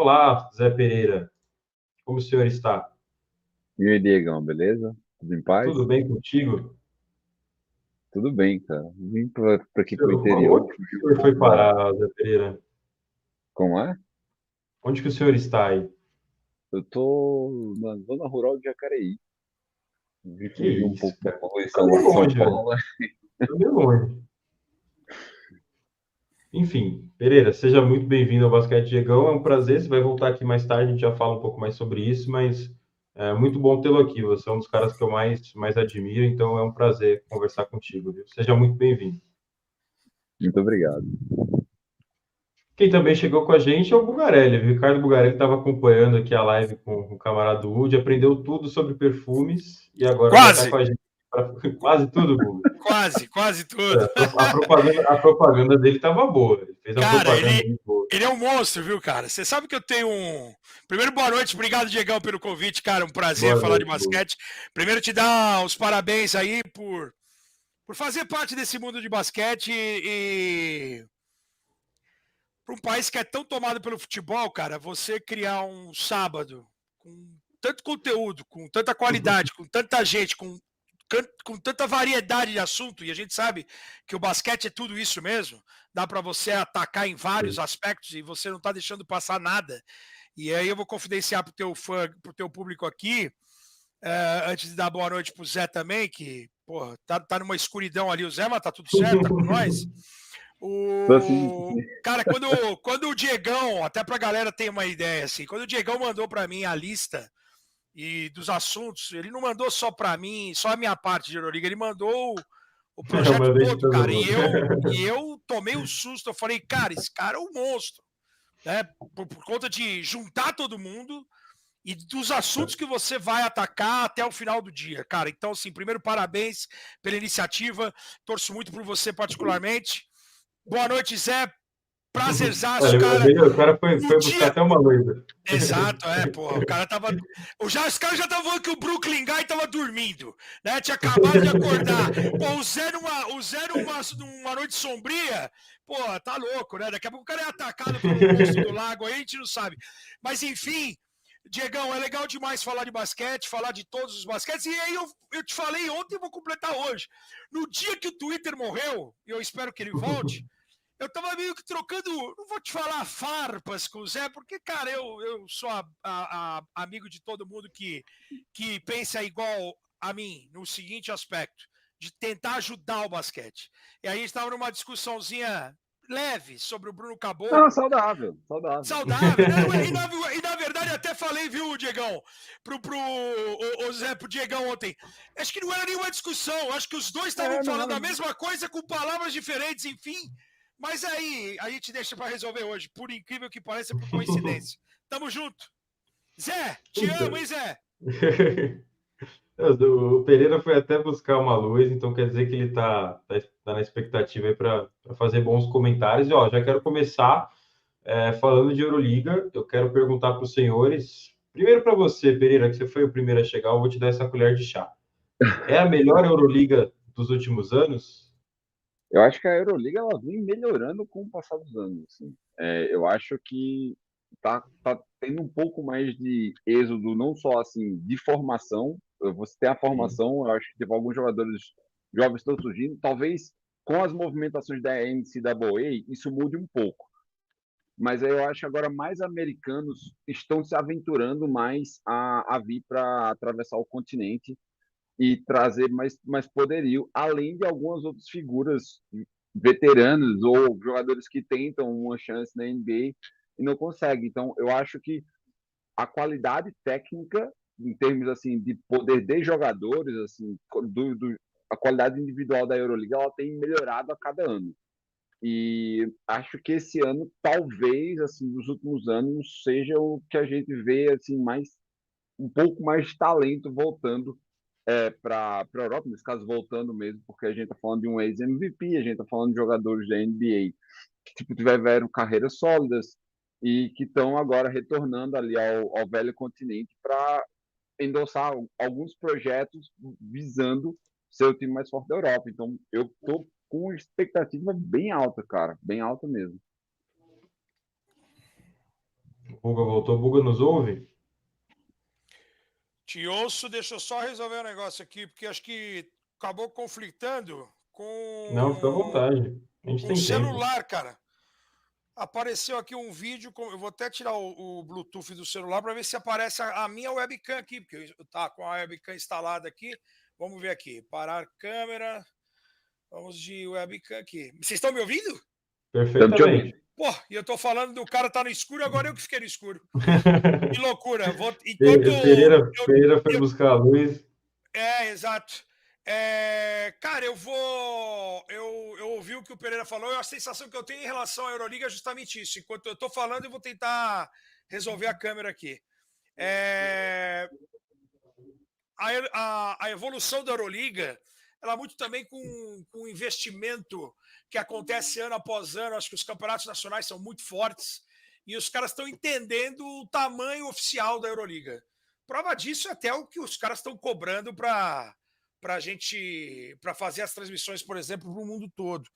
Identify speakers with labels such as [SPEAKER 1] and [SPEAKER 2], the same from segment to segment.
[SPEAKER 1] Olá, Zé Pereira. Como o senhor está?
[SPEAKER 2] E aí, Diegão, beleza? Tudo em
[SPEAKER 1] Tudo
[SPEAKER 2] paz?
[SPEAKER 1] bem contigo?
[SPEAKER 2] Tudo bem, cara. Vim pra aqui pro
[SPEAKER 1] Senhor,
[SPEAKER 2] interior,
[SPEAKER 1] onde que
[SPEAKER 2] fugir
[SPEAKER 1] o
[SPEAKER 2] um
[SPEAKER 1] senhor foi
[SPEAKER 2] pouco da.
[SPEAKER 1] parar, Zé Pereira?
[SPEAKER 2] Como é?
[SPEAKER 1] Onde que o senhor está aí?
[SPEAKER 2] Eu tô na zona rural de Jacareí. Vim
[SPEAKER 1] Que
[SPEAKER 2] fugir um
[SPEAKER 1] isso,
[SPEAKER 2] pouco da
[SPEAKER 1] cara?
[SPEAKER 2] poluição
[SPEAKER 1] Tá meio
[SPEAKER 2] lá de São
[SPEAKER 1] longe, velho.
[SPEAKER 2] Paulo.
[SPEAKER 1] Tá meio longe. Enfim, Pereira, seja muito bem-vindo ao Basquete Diegão. É um prazer. Você vai voltar aqui mais tarde, a gente já fala um pouco mais sobre isso, mas é muito bom tê-lo aqui. Você é um dos caras que eu mais admiro, então é um prazer conversar contigo, viu? Seja muito bem-vindo.
[SPEAKER 2] Muito obrigado.
[SPEAKER 1] Quem também chegou com a gente é o Bugarelli. O Ricardo Bugarelli estava acompanhando aqui a live com o camarada Woody, aprendeu tudo sobre perfumes e agora vai estar com
[SPEAKER 3] Quase,
[SPEAKER 1] a gente para quase tudo, Buga.
[SPEAKER 3] quase tudo.
[SPEAKER 1] A propaganda dele estava boa. Ele fez a
[SPEAKER 3] Cara,
[SPEAKER 1] propaganda
[SPEAKER 3] ele,
[SPEAKER 1] muito boa.
[SPEAKER 3] ele é um monstro, viu, cara? Você sabe que eu tenho um. Primeiro, boa noite, obrigado, Diegão, pelo convite, cara. Um prazer
[SPEAKER 1] Boa
[SPEAKER 3] falar de
[SPEAKER 1] noite, Buga.
[SPEAKER 3] basquete. Primeiro, te dar os parabéns aí por fazer parte desse mundo de basquete e. Para um país que é tão tomado pelo futebol, cara, você criar um sábado com tanto conteúdo, com tanta qualidade, com tanta gente, com tanta variedade de assunto, e a gente sabe que o basquete é tudo isso mesmo, dá para você atacar em vários aspectos e você não está deixando passar nada. E aí eu vou confidenciar para o teu fã, para o teu público aqui, antes de dar boa noite para o Zé também, que porra, tá numa escuridão ali, o Zé, mas tá tudo certo, tá com nós.
[SPEAKER 2] Tô assim,
[SPEAKER 3] Cara, quando o Diegão, até pra galera ter uma ideia, assim, quando o Diegão mandou pra mim a lista e dos assuntos, ele não mandou só pra mim, só a minha parte de Euroliga, ele mandou o
[SPEAKER 1] Eu
[SPEAKER 3] projeto
[SPEAKER 1] mandei de
[SPEAKER 3] todo,
[SPEAKER 1] todo
[SPEAKER 3] cara. E
[SPEAKER 1] mundo.
[SPEAKER 3] eu tomei um susto, eu falei, cara, esse cara é um monstro, né? Por conta de juntar todo mundo e dos assuntos que você vai atacar até o final do dia, cara. Então, assim, primeiro, parabéns pela iniciativa, torço muito por você particularmente. Boa noite, Zé. Prazerzaço, cara.
[SPEAKER 1] O cara
[SPEAKER 3] No
[SPEAKER 1] foi buscar
[SPEAKER 3] dia.
[SPEAKER 1] até uma noiva.
[SPEAKER 3] Exato, porra. O cara tava. Os caras já estavam falando que o Brooklyn Guy tava dormindo, né? Tinha acabado de acordar. Pô, numa noite sombria, pô, tá louco, né? Daqui a pouco o cara é atacado por um monstro do lago aí, a gente não sabe. Mas enfim, Diegão, é legal demais falar de basquete, falar de todos os basquetes. E aí eu te falei ontem e vou completar hoje. No dia que o Twitter morreu, e eu espero que ele volte, eu tava meio que trocando, não vou te falar farpas com o Zé, porque, cara, eu sou amigo de todo mundo que pensa igual a mim, no seguinte aspecto, de tentar ajudar o basquete. E aí a gente tava numa discussãozinha leve sobre o Bruno
[SPEAKER 2] não,
[SPEAKER 3] Caboclo,
[SPEAKER 2] saudável, saudável.
[SPEAKER 3] saudável, né? E na verdade até falei, viu, Diegão, o Zé, pro Diegão ontem. Acho que não era nenhuma discussão, acho que os dois estavam falando a
[SPEAKER 2] Não.
[SPEAKER 3] mesma coisa com palavras diferentes, enfim. Mas aí a gente deixa para resolver hoje, por incrível que pareça, por coincidência. Tamo junto. Zé, te amo,
[SPEAKER 1] Então.
[SPEAKER 3] hein, Zé?
[SPEAKER 1] O Pereira foi até buscar uma luz, então quer dizer que ele tá na expectativa aí para fazer bons comentários. E ó, já quero começar falando de Euroliga. Eu quero perguntar para os senhores. Primeiro para você, Pereira, que você foi o primeiro a chegar, eu vou te dar essa colher de chá. É a melhor Euroliga dos últimos anos?
[SPEAKER 2] Eu acho que a Euroliga ela vem melhorando com o passar dos anos. Assim. Eu acho que tá tendo um pouco mais de êxodo, não só assim de formação. Você tem a
[SPEAKER 1] Sim.
[SPEAKER 2] formação, eu acho que teve alguns jogadores jovens estão surgindo. Talvez com as movimentações da NCAA isso mude um pouco. Mas eu acho que agora mais americanos estão se aventurando mais a vir para atravessar o continente e trazer mais poderio, além de algumas outras figuras veteranos ou jogadores que tentam uma chance na NBA e não conseguem. Então, eu acho que a qualidade técnica, em termos assim de poder de jogadores, assim, a qualidade individual da Euroliga, ela tem melhorado a cada ano. E acho que esse ano, talvez, assim, nos últimos anos, seja o que a gente vê assim mais um pouco mais de talento voltando para a Europa, nesse caso voltando mesmo, porque a gente está falando de um ex-MVP, a gente está falando de jogadores da NBA que tipo, tiveram carreiras sólidas e que estão agora retornando ali ao velho continente para endossar alguns projetos visando ser o time mais forte da Europa. Então, eu estou com expectativa bem alta, cara, bem alta mesmo.
[SPEAKER 1] Buga voltou. Buga nos ouve?
[SPEAKER 3] Te ouço, deixa eu só resolver um negócio aqui, porque acho que acabou conflitando
[SPEAKER 1] Não, fica à vontade. A gente
[SPEAKER 3] com o
[SPEAKER 1] tem tempo.
[SPEAKER 3] celular, cara. Apareceu aqui um vídeo, eu vou até tirar o Bluetooth do celular para ver se aparece a minha webcam aqui, porque tá com a webcam instalada aqui. Vamos ver aqui, parar câmera, vamos de webcam aqui. Vocês estão me ouvindo?
[SPEAKER 2] Estamos te ouvindo.
[SPEAKER 1] Perfeitamente.
[SPEAKER 3] Pô, e eu tô falando do cara tá no escuro, agora eu que fiquei no escuro. Que loucura.
[SPEAKER 1] Pereira foi buscar a luz.
[SPEAKER 3] Exato. Cara, eu ouvi o que o Pereira falou, e a sensação que eu tenho em relação à Euroliga é justamente isso. Enquanto eu tô falando, eu vou tentar resolver a câmera aqui. A evolução da Euroliga, ela muito também com o investimento que acontece ano após ano. Acho que os campeonatos nacionais são muito fortes e os caras estão entendendo o tamanho oficial da Euroliga. Prova disso é até o que os caras estão cobrando para fazer as transmissões, por exemplo, para o mundo todo.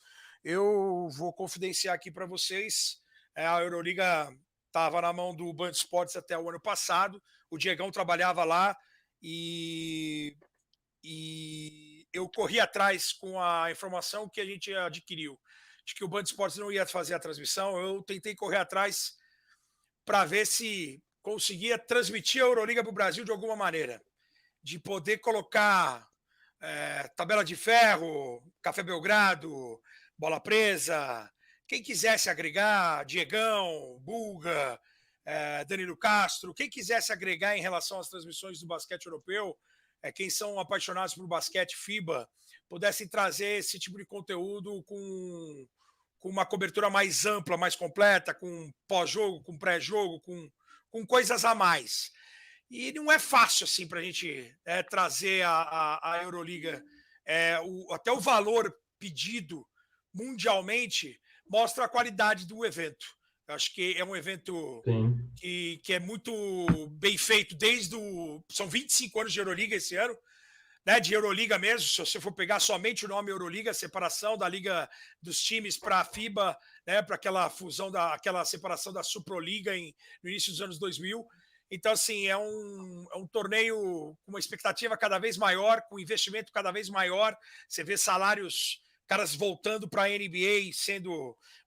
[SPEAKER 3] Eu vou confidenciar aqui para vocês, a Euroliga estava na mão do Band Esportes até o ano passado, o Diegão trabalhava lá e eu corri atrás com a informação que a gente adquiriu de que o Band Esportes não ia fazer a transmissão. Eu tentei correr atrás para ver se conseguia transmitir a Euroliga para o Brasil de alguma maneira, de poder colocar Tabela de Ferro, Café Belgrado, Bola Presa, quem quisesse agregar, Diegão, Bulga, Danilo Castro, quem quisesse agregar em relação às transmissões do basquete europeu, quem são apaixonados por basquete FIBA, pudessem trazer esse tipo de conteúdo com uma cobertura mais ampla, mais completa, com pós-jogo, com pré-jogo, com coisas a mais. E não é fácil assim para a gente trazer a Euroliga. Até o valor pedido mundialmente mostra a qualidade do evento. Eu acho que é um evento que é muito bem feito desde são 25 anos de Euroliga esse ano, né, de Euroliga mesmo. Se você for pegar somente o nome Euroliga, a separação da Liga dos times para a FIBA, né, para aquela fusão, aquela separação da Suproliga no início dos anos 2000. Então, assim, é um torneio com uma expectativa cada vez maior, com investimento cada vez maior. Você vê salários, caras voltando para a NBA,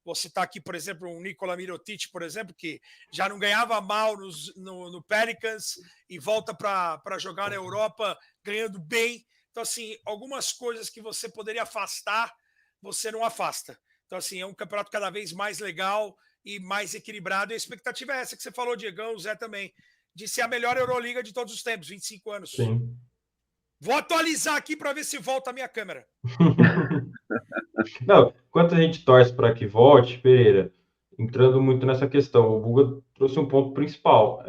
[SPEAKER 3] vou citar aqui, por exemplo, um Nikola Mirotic, por exemplo, que já não ganhava mal no Pelicans e volta para jogar na Europa ganhando bem. Então, assim, algumas coisas que você poderia afastar, você não afasta. Então, assim, é um campeonato cada vez mais legal e mais equilibrado. E a expectativa é essa que você falou, Diegão, o Zé também, de ser a melhor Euroliga de todos os tempos, 25 anos.
[SPEAKER 1] Sim.
[SPEAKER 3] Vou atualizar aqui para ver se volta a minha câmera.
[SPEAKER 1] Não, enquanto a gente torce para que volte, Pereira, entrando muito nessa questão, o Buga trouxe um ponto principal.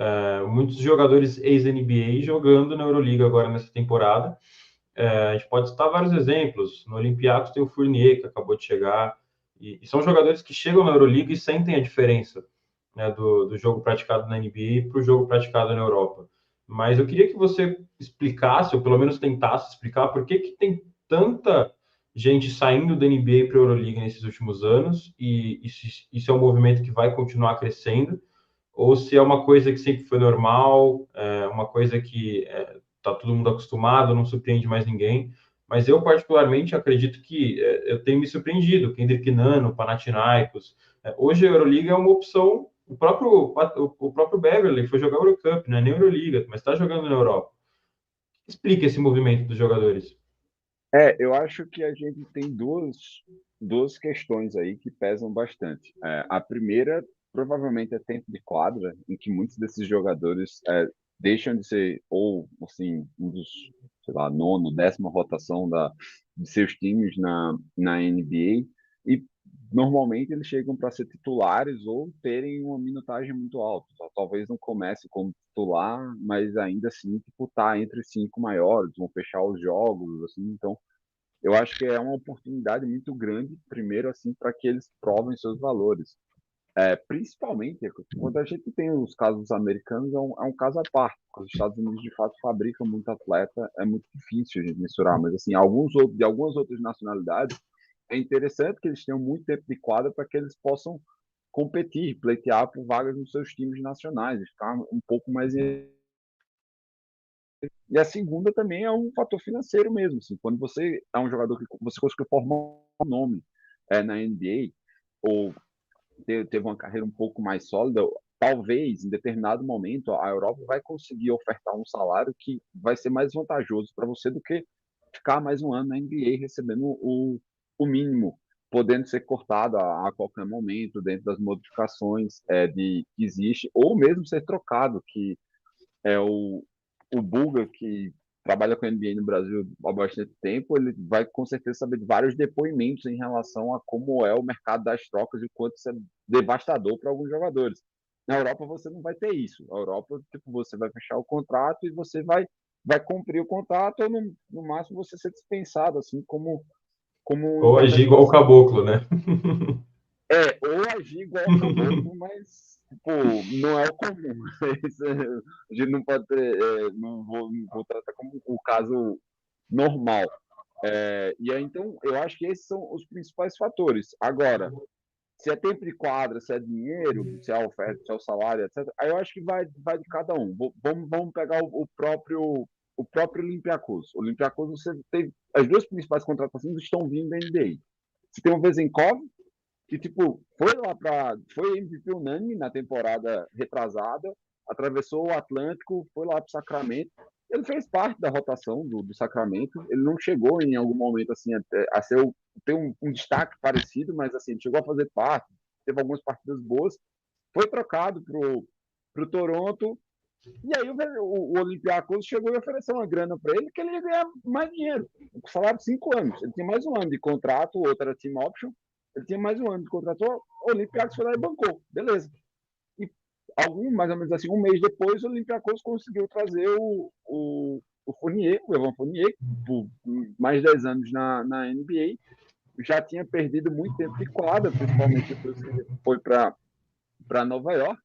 [SPEAKER 1] Muitos jogadores ex-NBA jogando na Euroliga agora nessa temporada. A gente pode citar vários exemplos. No Olympiacos tem o Fournier, que acabou de chegar, e são jogadores que chegam na Euroliga e sentem a diferença, né, do jogo praticado na NBA para o jogo praticado na Europa. Mas eu queria que você explicasse, ou pelo menos tentasse explicar, por que tem tanta gente saindo da NBA para a Euroliga nesses últimos anos, e se isso é um movimento que vai continuar crescendo, ou se é uma coisa que sempre foi normal, uma coisa que está todo mundo acostumado, não surpreende mais ninguém. Mas eu, particularmente, acredito que eu tenho me surpreendido. Kendrick Nunn, Panathinaikos. Hoje a Euroliga é uma opção. O próprio Beverly foi jogar Eurocup, não é nem Euroliga, mas está jogando na Europa. Explica esse movimento dos jogadores.
[SPEAKER 2] Eu acho que a gente tem duas questões aí que pesam bastante. A primeira, provavelmente, é tempo de quadra, em que muitos desses jogadores deixam de ser, ou, assim, um dos, sei lá, 9ª, 10ª rotação de seus times na NBA, e normalmente eles chegam para ser titulares ou terem uma minutagem muito alta. Talvez não comece como titular, mas ainda assim, tipo, tá entre 5 maiores, vão fechar os jogos, assim. Então, eu acho que é uma oportunidade muito grande, primeiro, assim, para que eles provem seus valores. Principalmente, quando a gente tem os casos americanos, é um caso à parte. Os Estados Unidos, de fato, fabricam muito atleta, é muito difícil a gente mensurar, mas, assim, de algumas outras nacionalidades, é interessante que eles tenham muito tempo de quadra para que eles possam competir, pleitear por vagas nos seus times nacionais, ficar um pouco mais. E a segunda também é um fator financeiro mesmo. Assim, quando você é um jogador que você conseguiu formar um nome na NBA, ou teve uma carreira um pouco mais sólida, talvez em determinado momento a Europa vai conseguir ofertar um salário que vai ser mais vantajoso para você do que ficar mais um ano na NBA recebendo o mínimo, podendo ser cortado a qualquer momento dentro das modificações que existe, ou mesmo ser trocado, que é o Bulga, que trabalha com a NBA no Brasil há bastante tempo, ele vai com certeza saber de vários depoimentos em relação a como é o mercado das trocas e o quanto isso é devastador para alguns jogadores. Na Europa você não vai ter isso. Na Europa, tipo, você vai fechar o contrato e você vai cumprir o contrato ou no máximo você ser dispensado, assim como
[SPEAKER 1] Ou agir igual o caboclo, né?
[SPEAKER 2] ou agir igual o caboclo, mas pô, não é o comum. A gente não pode ter, não vou tratar como o caso normal. E aí, então, eu acho que esses são os principais fatores. Agora, se é tempo de quadra, se é dinheiro, se é a oferta, se é o salário, etc., aí eu acho que vai de cada um. Vamos pegar o próprio Olympiacos. O Olympiacos, você tem as duas principais contratações estão vindo da NBA. Você tem o Vezenkov, que tipo foi MVP unânime na temporada retrasada, atravessou o Atlântico, foi lá para o Sacramento. Ele fez parte da rotação do Sacramento. Ele não chegou em algum momento assim a ser ter um destaque parecido, mas assim ele chegou a fazer parte. Teve algumas partidas boas. Foi trocado pro Toronto. E aí o Olympiacos chegou e ofereceu uma grana para ele que ele ia ganhar mais dinheiro. O salário de 5 anos. Ele tinha mais um ano de contrato, o outro era team option. Ele tinha mais um ano de contrato. O Olympiacos foi lá e bancou. Beleza. E mais ou menos assim, um mês depois, o Olympiacos conseguiu trazer o Fournier, o Evan Fournier, por mais de 10 anos na NBA. Já tinha perdido muito tempo de quadra, principalmente depois que ele foi para Nova York.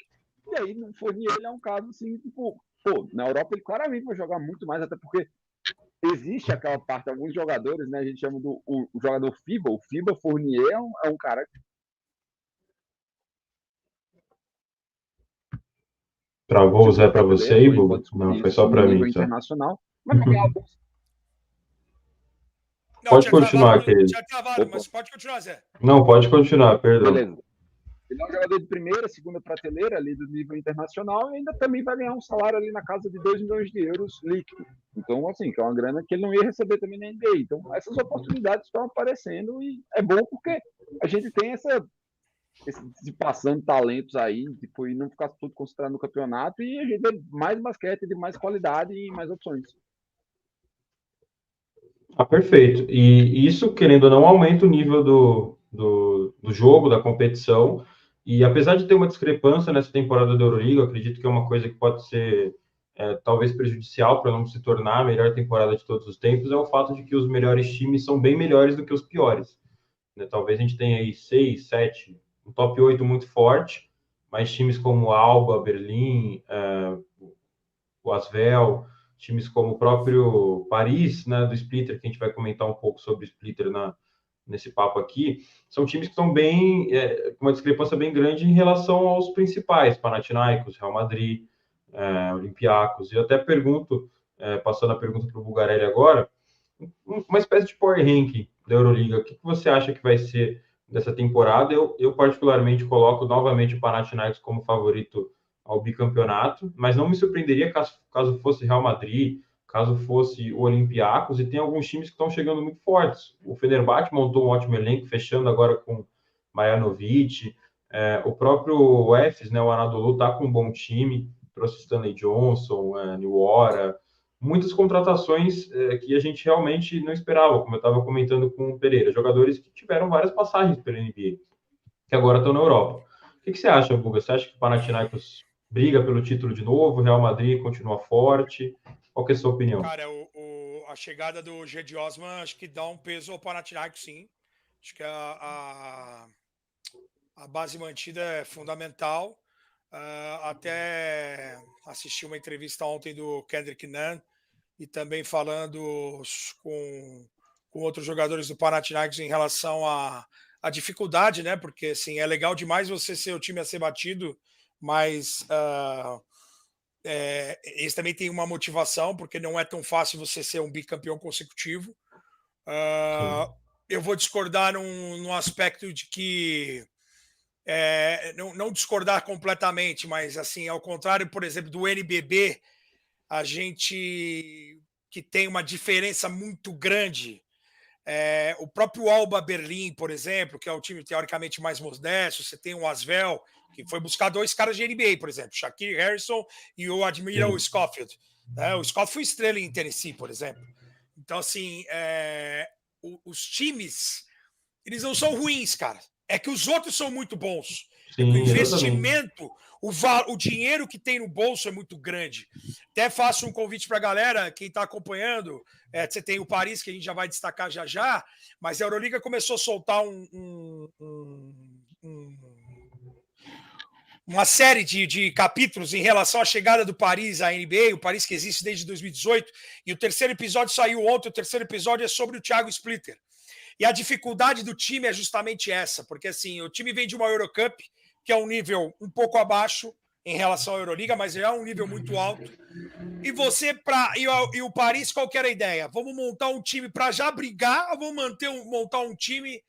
[SPEAKER 2] E aí, no Fournier, ele é um caso assim, tipo, pô, na Europa ele claramente vai jogar muito mais, até porque existe aquela parte, alguns jogadores, né, a gente chama do o jogador FIBA, o FIBA Fournier é um cara...
[SPEAKER 1] Travou o Zé para você, Ivo? Não, foi só para mim.
[SPEAKER 2] Internacional, mas vai ganhar alguns...
[SPEAKER 3] Não,
[SPEAKER 1] pode continuar, querido.
[SPEAKER 3] Tinha travado, mas pode continuar, Zé.
[SPEAKER 1] Não, pode continuar, perdão.
[SPEAKER 2] Beleza. Ele é um jogador de primeira, segunda prateleira ali do nível internacional e ainda também vai ganhar um salário ali na casa de 2 milhões de euros líquido. Então, assim, que é uma grana que ele não ia receber também na NBA. Então, essas oportunidades estão aparecendo e é bom porque a gente tem esse passando talentos aí, tipo, e não ficar tudo concentrado no campeonato e a gente vê mais basquete de mais qualidade e mais opções.
[SPEAKER 1] Perfeito. E isso, querendo ou não, aumenta o nível do jogo, da competição. E apesar de ter uma discrepância nessa temporada da Euroliga, eu acredito que é uma coisa que pode ser talvez prejudicial para não se tornar a melhor temporada de todos os tempos, é o fato de que os melhores times são bem melhores do que os piores. Talvez a gente tenha aí 6, 7, um top 8 muito forte, mas times como Alba, Berlim, o Asvel, times como o próprio Paris, né, do Splitter, que a gente vai comentar um pouco sobre o Splitter nesse papo aqui, são times que estão bem, com uma discrepância bem grande em relação aos principais, Panathinaikos, Real Madrid, Olympiacos. E eu até pergunto, passando a pergunta para o Bulgarelli agora, uma espécie de power ranking da Euroliga, o que você acha que vai ser dessa temporada? Eu particularmente coloco novamente o Panathinaikos como favorito ao bicampeonato, mas não me surpreenderia caso fosse Real Madrid, caso fosse o Olympiacos, e tem alguns times que estão chegando muito fortes. O Fenerbahçe montou um ótimo elenco, fechando agora com Marjanovic, o próprio Efes, né, o Anadolu, está com um bom time, trouxe Stanley Johnson, New Ora, muitas contratações que a gente realmente não esperava, como eu estava comentando com o Pereira, jogadores que tiveram várias passagens pela NBA, que agora estão na Europa. O que você acha, Buga? Você acha que o Panathinaikos briga pelo título de novo, o Real Madrid continua forte? Qual que é a sua opinião?
[SPEAKER 3] Cara, a chegada do Cedi Osman acho que dá um peso ao Panathinaikos, sim. Acho que a base mantida é fundamental. Até assisti uma entrevista ontem do Kendrick Nunn e também falando com outros jogadores do Panathinaikos em relação a dificuldade, né? Porque assim, é legal demais você ser o time a ser batido, mas eles também têm uma motivação, porque não é tão fácil você ser um bicampeão consecutivo. Eu vou discordar num aspecto de que não discordar completamente, mas assim, ao contrário, por exemplo, do NBB, a gente que tem uma diferença muito grande. O próprio Alba Berlim, por exemplo, que é o time teoricamente mais modesto, você tem o Asvel, que foi buscar 2 caras de NBA, por exemplo, Shaquille Harrison e o Admiral Schofield. O Schofield foi estrela em Tennessee, por exemplo. Então, assim, os times, eles não são ruins, cara. É que os outros são muito bons.
[SPEAKER 1] Sim,
[SPEAKER 3] o investimento, o dinheiro que tem no bolso é muito grande. Até faço um convite para a galera, quem está acompanhando, você tem o Paris, que a gente já vai destacar já, mas a Euroliga começou a soltar uma série de capítulos em relação à chegada do Paris à NBA, o Paris que existe desde 2018, e o terceiro episódio saiu ontem, o terceiro episódio é sobre o Thiago Splitter. E a dificuldade do time é justamente essa, porque assim, o time vem de uma Eurocup, que é um nível um pouco abaixo em relação à Euroliga, mas é um nível muito alto. E você, e o Paris, qual que era a ideia? Vamos montar um time para já brigar, ou vamos montar um time.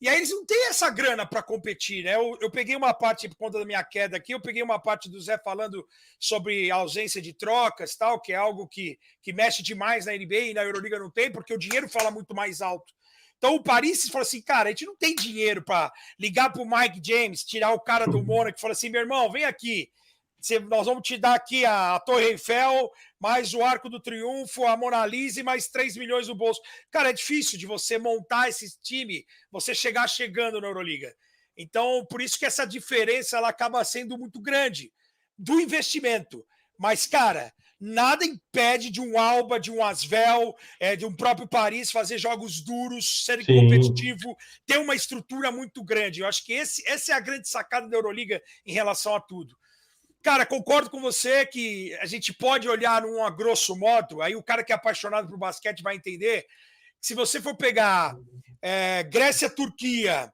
[SPEAKER 3] E aí eles não têm essa grana para competir, né? Eu peguei uma parte, por conta da minha queda aqui, eu peguei uma parte do Zé falando sobre a ausência de trocas, tal, que é algo que mexe demais na NBA e na Euroliga não tem, porque o dinheiro fala muito mais alto. Então o Paris falou assim, cara, a gente não tem dinheiro para ligar para o Mike James, tirar o cara do Mônaco e falar assim, meu irmão, vem aqui, nós vamos te dar aqui a Torre Eiffel, mais o Arco do Triunfo, a Mona Lisa e mais 3 milhões no bolso. Cara, é difícil de você montar esse time, você chegando na Euroliga. Então, por isso que essa diferença ela acaba sendo muito grande do investimento. Mas, cara, nada impede de um Alba, de um Asvel, de um próprio Paris fazer jogos duros, serem competitivos, ter uma estrutura muito grande. Eu acho que essa é a grande sacada da Euroliga em relação a tudo. Cara, concordo com você que a gente pode olhar a grosso modo, aí o cara que é apaixonado por basquete vai entender, se você for pegar Grécia, Turquia,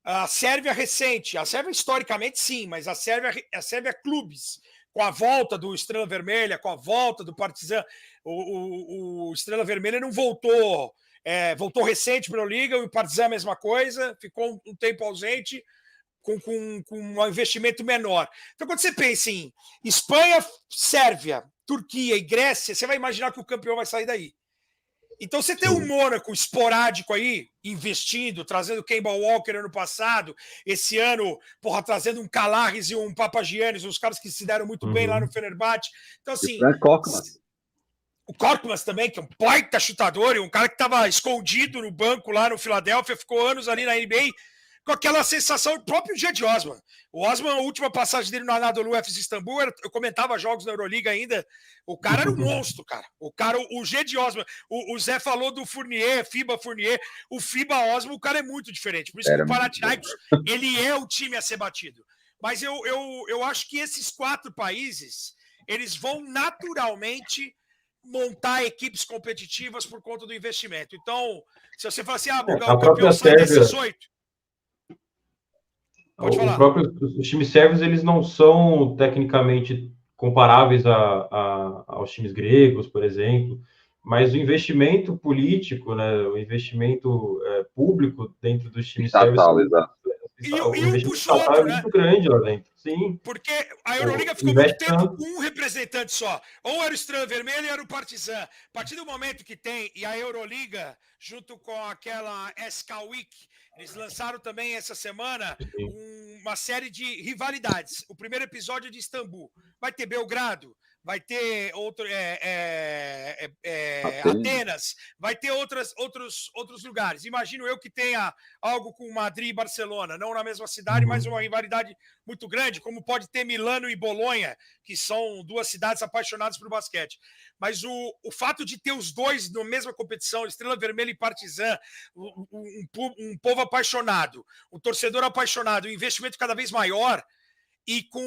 [SPEAKER 3] a Sérvia recente, a Sérvia historicamente sim, mas a Sérvia clubes, com a volta do Estrela Vermelha, com a volta do Partizan, o Estrela Vermelha não voltou, voltou recente para a Liga, o Partizan a mesma coisa, ficou um tempo ausente, com um investimento menor. Então, quando você pensa em Espanha, Sérvia, Turquia e Grécia, você vai imaginar que o campeão vai sair daí. Então, você tem um Mônaco esporádico aí, investindo, trazendo Kemba Walker ano passado, esse ano, trazendo um Calares e um Papagiannis, uns caras que se deram muito bem lá no Fenerbahçe. Então, assim... O Korkmaz também, que é um baita chutador, e um cara que estava escondido no banco lá no Filadélfia, ficou anos ali na NBA, com aquela sensação, o próprio dia de Osman. O Osman, a última passagem dele no Anadolu Efes Istambul, eu comentava jogos na Euroliga ainda, o cara era um monstro, cara. O G de Osman, o Zé falou do Fournier, FIBA Fournier, o FIBA Osman, o cara é muito diferente. Por isso que o Panathinaikos, ele é o time a ser batido. Mas eu acho que esses 4 países, eles vão naturalmente montar equipes competitivas por conta do investimento. Então, se você falar assim, o campeão sai desses 8,
[SPEAKER 1] os times sérvios, eles não são tecnicamente comparáveis aos times gregos, por exemplo, mas o investimento político, né, o investimento público dentro dos times sérvios,
[SPEAKER 3] o investimento outro,
[SPEAKER 1] é muito grande lá dentro. Sim.
[SPEAKER 3] Porque a Euroliga ficou muito tempo com um representante só. Ou era o Estrela Vermelha ou era o Partizan. A partir do momento que tem, e a Euroliga, junto com aquela SK Week, eles lançaram também essa semana uma série de rivalidades. O primeiro episódio é de Istambul. Vai ter Belgrado, vai ter Atenas, vai ter outros lugares. Imagino eu que tenha algo com Madrid e Barcelona, não na mesma cidade, mas uma rivalidade muito grande, como pode ter Milano e Bolonha, que são 2 cidades apaixonadas por basquete. Mas o fato de ter os dois na mesma competição, Estrela Vermelha e Partizan, um povo apaixonado, um torcedor apaixonado, um investimento cada vez maior, e com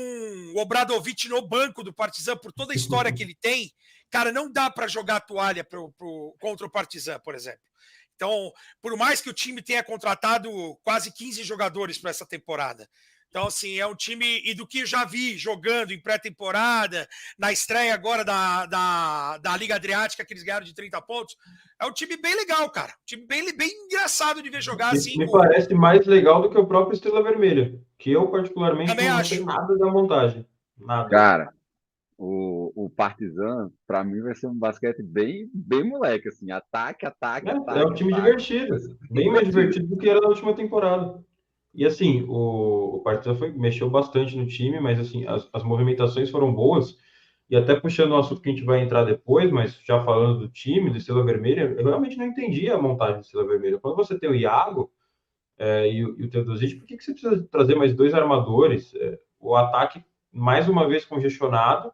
[SPEAKER 3] o Obradovic no banco do Partizan, por toda a história que ele tem, cara, não dá para jogar a toalha contra o Partizan, por exemplo. Então, por mais que o time tenha contratado quase 15 jogadores para essa temporada, então, assim, é um time, e do que eu já vi jogando em pré-temporada, na estreia agora da Liga Adriática, que eles ganharam de 30 pontos, é um time bem legal, cara. Um time bem engraçado de ver jogar assim.
[SPEAKER 1] Me parece mais legal do que o próprio Estrela Vermelha, que eu, particularmente,
[SPEAKER 3] Também
[SPEAKER 1] não
[SPEAKER 3] acho.
[SPEAKER 1] sei nada da montagem. Nada.
[SPEAKER 2] Cara, o Partizan, para mim, vai ser um basquete bem moleque, assim, ataque,
[SPEAKER 1] É um time divertido, bem mais divertido do que era na última temporada. E assim, o Partizan mexeu bastante no time, mas assim, as movimentações foram boas. E até puxando um assunto que a gente vai entrar depois, mas já falando do time, do Estrela Vermelha, eu realmente não entendi a montagem do Estrela Vermelha. Quando você tem o Iago e o Teodosic, por que você precisa trazer mais 2 armadores? O ataque, mais uma vez, congestionado,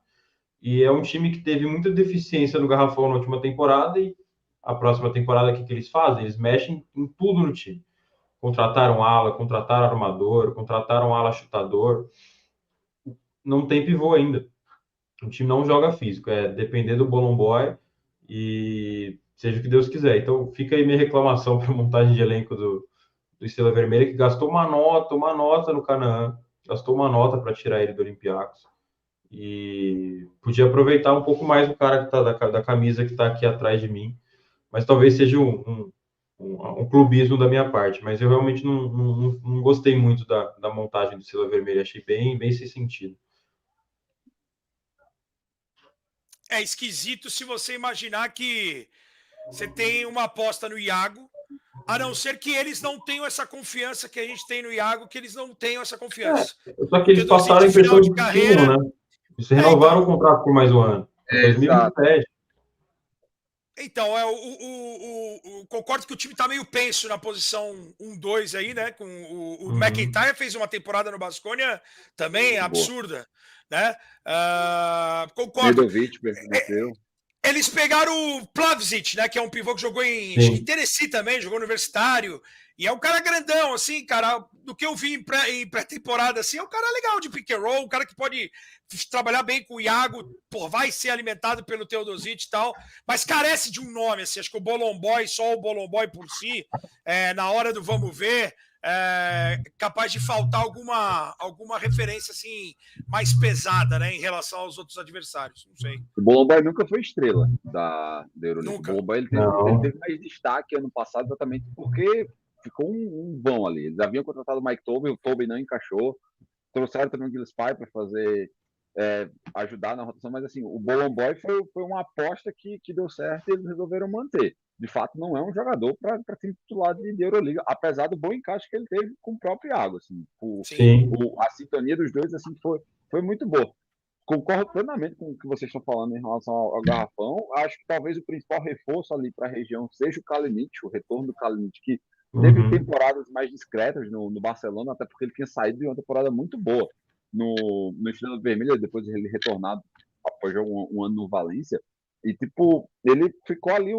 [SPEAKER 1] e é um time que teve muita deficiência no garrafão na última temporada, e a próxima temporada, o que eles fazem? Eles mexem em tudo no time. Contrataram ala, contrataram armador, contrataram ala chutador. Não tem pivô ainda. O time não joga físico, é depender do Bolon Boy e seja o que Deus quiser. Então fica aí minha reclamação para a montagem de elenco do Estrela Vermelha, que gastou uma nota no Canaã, gastou uma nota para tirar ele do Olympiacos. E podia aproveitar um pouco mais o cara que tá da camisa que está aqui atrás de mim, mas talvez seja um clubismo da minha parte, mas eu realmente não gostei muito da montagem do Estrela Vermelha, achei bem sem sentido.
[SPEAKER 3] É esquisito se você imaginar que você tem uma aposta no Iago, a não ser que eles não tenham essa confiança que a gente tem no Iago, que eles não tenham essa confiança.
[SPEAKER 1] Só que eles passaram a impressão de que tinham, né? Eles renovaram o contrato por mais um ano. 2027.
[SPEAKER 3] Então, concordo que o time está meio penso na posição 1-2 aí, né? Com o McIntyre fez uma temporada no Baskonia também absurda, né? Concordo.
[SPEAKER 2] Nedovic permaneceu.
[SPEAKER 3] Eles pegaram o Plavsic, né? Que é um pivô que jogou em Tennessee também, jogou no universitário. E é um cara grandão, assim, cara. Do que eu vi em pré-temporada, assim, é um cara legal de pick and roll, um cara que pode trabalhar bem com o Iago, vai ser alimentado pelo Teodosic e tal, mas carece de um nome, assim. Acho que o Bolon Boy, só o Bolon Boy por si, na hora do vamos ver, capaz de faltar alguma referência assim mais pesada, né, em relação aos outros adversários. Não sei.
[SPEAKER 2] O Bolon Boy nunca foi estrela da Euroliga.
[SPEAKER 3] Nunca.
[SPEAKER 2] O Bolon Boy ele teve mais destaque ano passado exatamente porque ficou um vão ali. Eles haviam contratado o Mike Tobey, o Tobey não encaixou. Trouxeram também o Gillespie para fazer ajudar na rotação, mas assim, o Bolon Boy foi uma aposta que deu certo e eles resolveram manter. De fato, não é um jogador para ser titular de Euroliga, apesar do bom encaixe que ele teve com o próprio Iago. Assim, a sintonia dos dois assim, foi muito boa. Concordo plenamente com o que vocês estão falando em relação ao garrafão. Acho que talvez o principal reforço ali para a região seja o Kalinic, o retorno do Kalinic, que teve temporadas mais discretas no Barcelona, até porque ele tinha saído de uma temporada muito boa no Estrela Vermelha, depois de ele retornado após um ano no Valência. E, tipo, ele ficou ali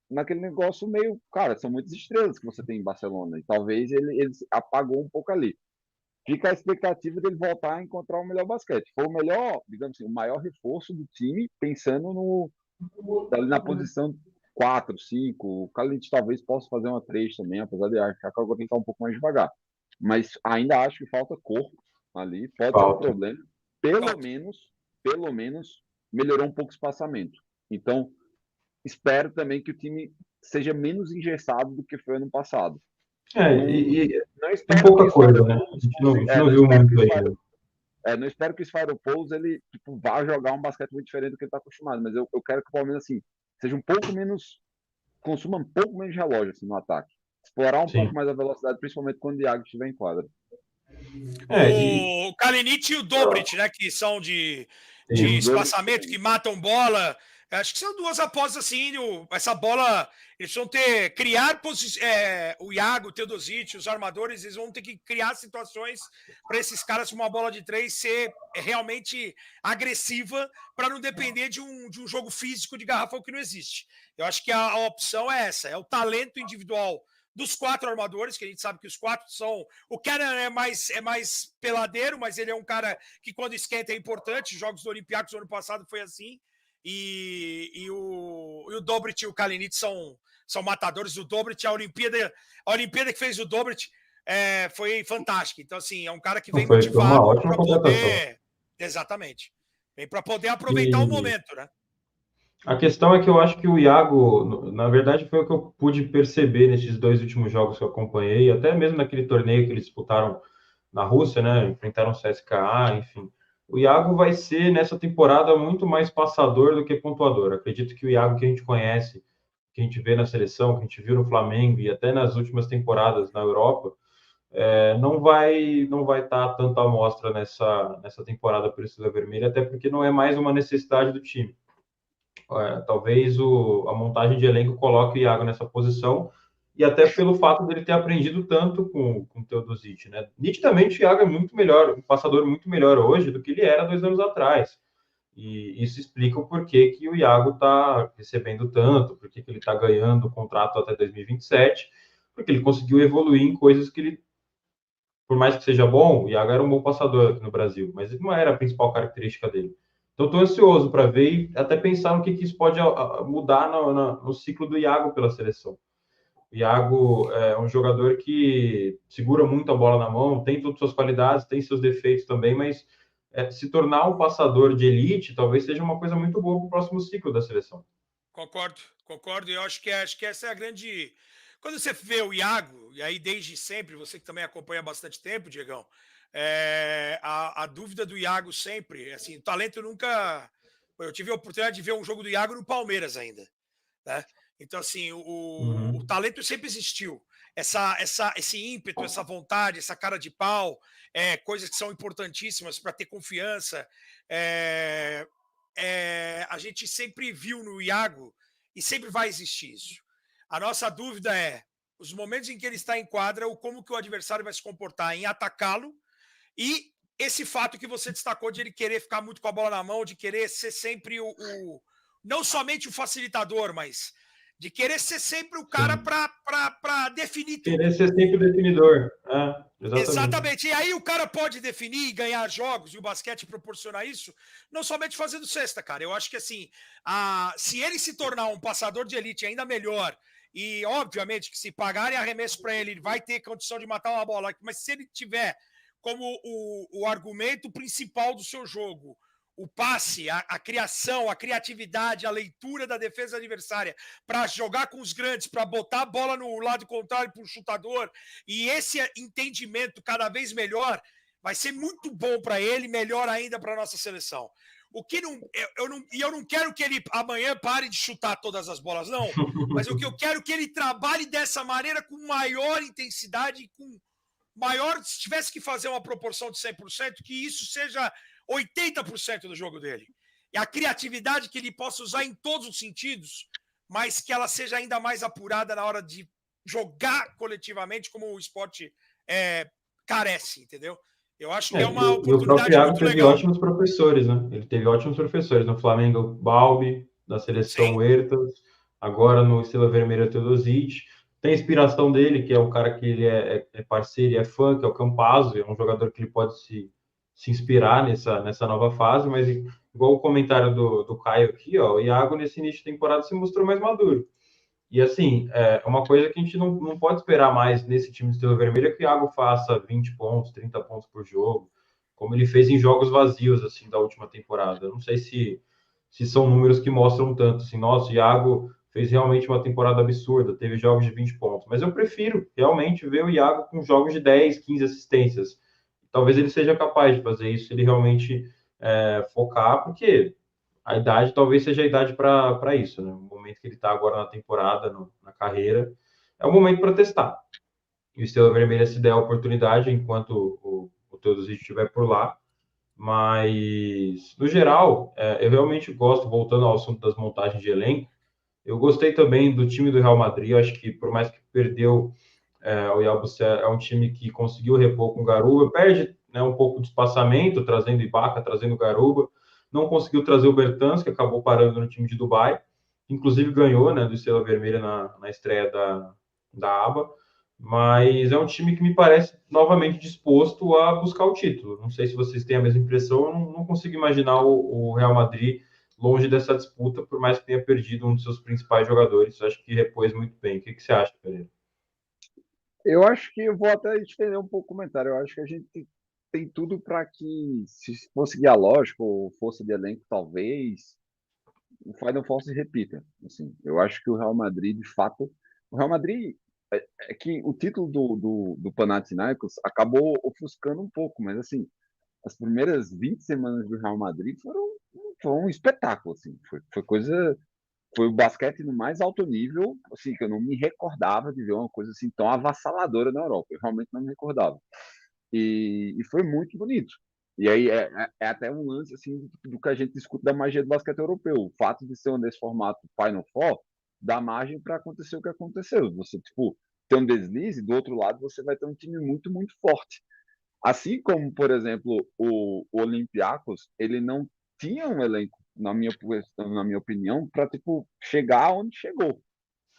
[SPEAKER 2] naquele negócio meio... Cara, são muitas estrelas que você tem em Barcelona. E talvez ele apagou um pouco ali. Fica a expectativa dele voltar a encontrar o melhor basquete. Foi o melhor, digamos assim, o maior reforço do time, pensando ali na posição 4, 5. O Kalinic talvez possa fazer uma 3 também, apesar de achar que agora tem que estar um pouco mais devagar. Mas ainda acho que falta corpo ali. Pode ser um problema. Pelo menos, melhorou um pouco o espaçamento. Então, espero também que o time seja menos engessado do que foi ano passado.
[SPEAKER 1] Não espero pouca coisa, né? A gente não viu muito ainda.
[SPEAKER 2] Não espero que o Spyro Pose ele vá jogar um basquete muito diferente do que ele está acostumado, mas eu quero que o Palmeiras assim, seja um pouco menos, consuma um pouco menos de relógio assim, no ataque. Explorar um pouco mais a velocidade, principalmente quando o Iago estiver em quadra.
[SPEAKER 3] O Kalinic e o Dobrit, né, que são de espaçamento, que matam bola. Acho que são duas apostas assim. Essa bola, eles vão criar o Iago, o Teodosic, os armadores, eles vão ter que criar situações para esses caras com uma bola de 3 ser realmente agressiva, para não depender de um jogo físico de garrafão que não existe. Eu acho que a opção é essa, é o talento individual dos 4 armadores, que a gente sabe que os 4 são... O Cannon é mais peladeiro, mas ele é um cara que quando esquenta é importante. Jogos do Olympiacos do ano passado foi assim. e o Dobrit e o Kalinic são matadores. O Dobrit, a Olimpíada que fez o Dobrit foi fantástica. Então, assim, é um cara que vem
[SPEAKER 1] Foi uma
[SPEAKER 3] motivado
[SPEAKER 1] ótima
[SPEAKER 3] para
[SPEAKER 1] contratação.
[SPEAKER 3] poder... Exatamente. Vem para poder aproveitar o momento, né?
[SPEAKER 1] A questão é que eu acho que o Iago, na verdade, foi o que eu pude perceber nesses 2 últimos jogos que eu acompanhei, até mesmo naquele torneio que eles disputaram na Rússia, né? Enfrentaram o CSKA, enfim. O Iago vai ser, nessa temporada, muito mais passador do que pontuador. Acredito que o Iago que a gente conhece, que a gente vê na seleção, que a gente viu no Flamengo e até nas últimas temporadas na Europa, não vai estar tanto à mostra nessa temporada por Estrela Vermelha, até porque não é mais uma necessidade do time. Talvez a montagem de elenco coloque o Iago nessa posição, e até pelo fato dele ter aprendido tanto com o Teodosic, né? Nitidamente, o Iago é muito melhor, um passador muito melhor hoje do que ele era 2 anos atrás. E isso explica o porquê que o Iago está recebendo tanto, porquê que ele está ganhando o contrato até 2027, porque ele conseguiu evoluir em coisas que ele, por mais que seja bom, o Iago era um bom passador aqui no Brasil, mas não era a principal característica dele. Então, estou ansioso para ver e até pensar no que isso pode mudar no ciclo do Iago pela seleção. O Iago é um jogador que segura muito a bola na mão, tem todas as suas qualidades, tem seus defeitos também, mas se tornar um passador de elite talvez seja uma coisa muito boa para o próximo ciclo da seleção.
[SPEAKER 3] Concordo. E eu acho que essa é a grande... Quando você vê o Iago, e aí desde sempre, você que também acompanha há bastante tempo, Diegão, a dúvida do Iago sempre, assim, o talento nunca... Eu tive a oportunidade de ver um jogo do Iago no Palmeiras ainda, né? Então, assim, o talento sempre existiu. Esse ímpeto, essa vontade, essa cara de pau, coisas que são importantíssimas para ter confiança. A gente sempre viu no Iago e sempre vai existir isso. A nossa dúvida é os momentos em que ele está em quadra, como que o adversário vai se comportar em atacá-lo, e esse fato que você destacou de ele querer ficar muito com a bola na mão, de querer ser sempre não somente o facilitador, mas de querer ser sempre o cara para definir tudo.
[SPEAKER 1] Querer ser sempre o definidor.
[SPEAKER 3] Exatamente. E aí o cara pode definir e ganhar jogos, e o basquete proporciona isso, não somente fazendo cesta, cara. Eu acho que, assim, se ele se tornar um passador de elite ainda melhor, e obviamente que se pagarem arremesso para ele, ele vai ter condição de matar uma bola, mas se ele tiver como o argumento principal do seu jogo o passe, a criação, a criatividade, a leitura da defesa adversária para jogar com os grandes, para botar a bola no lado contrário para o chutador, e esse entendimento cada vez melhor, vai ser muito bom para ele, melhor ainda para a nossa seleção. O que eu não quero que ele amanhã pare de chutar todas as bolas, não, mas o que eu quero é que ele trabalhe dessa maneira com maior intensidade e com maior, se tivesse que fazer uma proporção de 100%, que isso seja 80% do jogo dele. E a criatividade que ele possa usar em todos os sentidos, mas que ela seja ainda mais apurada na hora de jogar coletivamente, como o esporte carece, entendeu? Eu acho que é uma oportunidade.
[SPEAKER 1] E o próprio Iago teve
[SPEAKER 3] legal.
[SPEAKER 1] ótimos professores, né? Ele teve ótimos professores. No Flamengo, Balbi, na seleção Huertas, agora no Estrela Vermelha, Teodosic. Tem a inspiração dele, que é um cara que ele é parceiro e é fã, que é o Campazzo, é um jogador que ele pode se inspirar nessa nova fase, mas igual o comentário do Caio aqui, ó, o Iago nesse início de temporada se mostrou mais maduro. E assim, é uma coisa que a gente não pode esperar mais nesse time do Estrela Vermelha, que o Iago faça 20 pontos, 30 pontos por jogo, como ele fez em jogos vazios, assim, da última temporada. Eu não sei se são números que mostram tanto, assim, nossa, o Iago fez realmente uma temporada absurda, teve jogos de 20 pontos, mas eu prefiro realmente ver o Iago com jogos de 10, 15 assistências. Talvez ele seja capaz de fazer isso, se ele realmente focar, porque a idade talvez seja a idade para isso, né? O momento que ele está agora na temporada, na carreira, é o momento para testar. E o Estrela Vermelha, se der a oportunidade, enquanto o Teodosic estiver por lá. Mas, no geral, eu realmente gosto, voltando ao assunto das montagens de elenco, eu gostei também do time do Real Madrid. Eu acho que, por mais que perdeu o Yabusele, é um time que conseguiu repor com o Garuba, perde, né, um pouco de espaçamento, trazendo Ibaka, trazendo o Garuba, não conseguiu trazer o Bertans, que acabou parando no time de Dubai, inclusive ganhou, né, do Estrela Vermelha na estreia da ABA, mas é um time que me parece novamente disposto a buscar o título. Não sei se vocês têm a mesma impressão, eu não consigo imaginar o Real Madrid longe dessa disputa, por mais que tenha perdido um dos seus principais jogadores. Acho que repôs muito bem. O que você acha, Pereira?
[SPEAKER 2] Eu acho que eu vou até estender um pouco o comentário. Eu acho que a gente tem tudo para que, se fosse guia lógico ou força de elenco, talvez o Final Four se repita. Assim, eu acho que o Real Madrid, de fato, o Real Madrid é que o título do Panathinaikos acabou ofuscando um pouco, mas assim, as primeiras 20 semanas do Real Madrid foram um espetáculo, assim, foi coisa, foi o basquete no mais alto nível, assim, que eu não me recordava de ver uma coisa assim tão avassaladora na Europa, eu realmente não me recordava. E foi muito bonito. E aí é até um lance assim do que a gente discute da magia do basquete europeu. O fato de ser nesse formato Final Four dá margem para acontecer o que aconteceu. Você, tipo, tem um deslize, do outro lado você vai ter um time muito, muito forte. Assim como, por exemplo, o Olympiacos, ele não tinha um elenco, na minha opinião, para tipo, chegar onde chegou.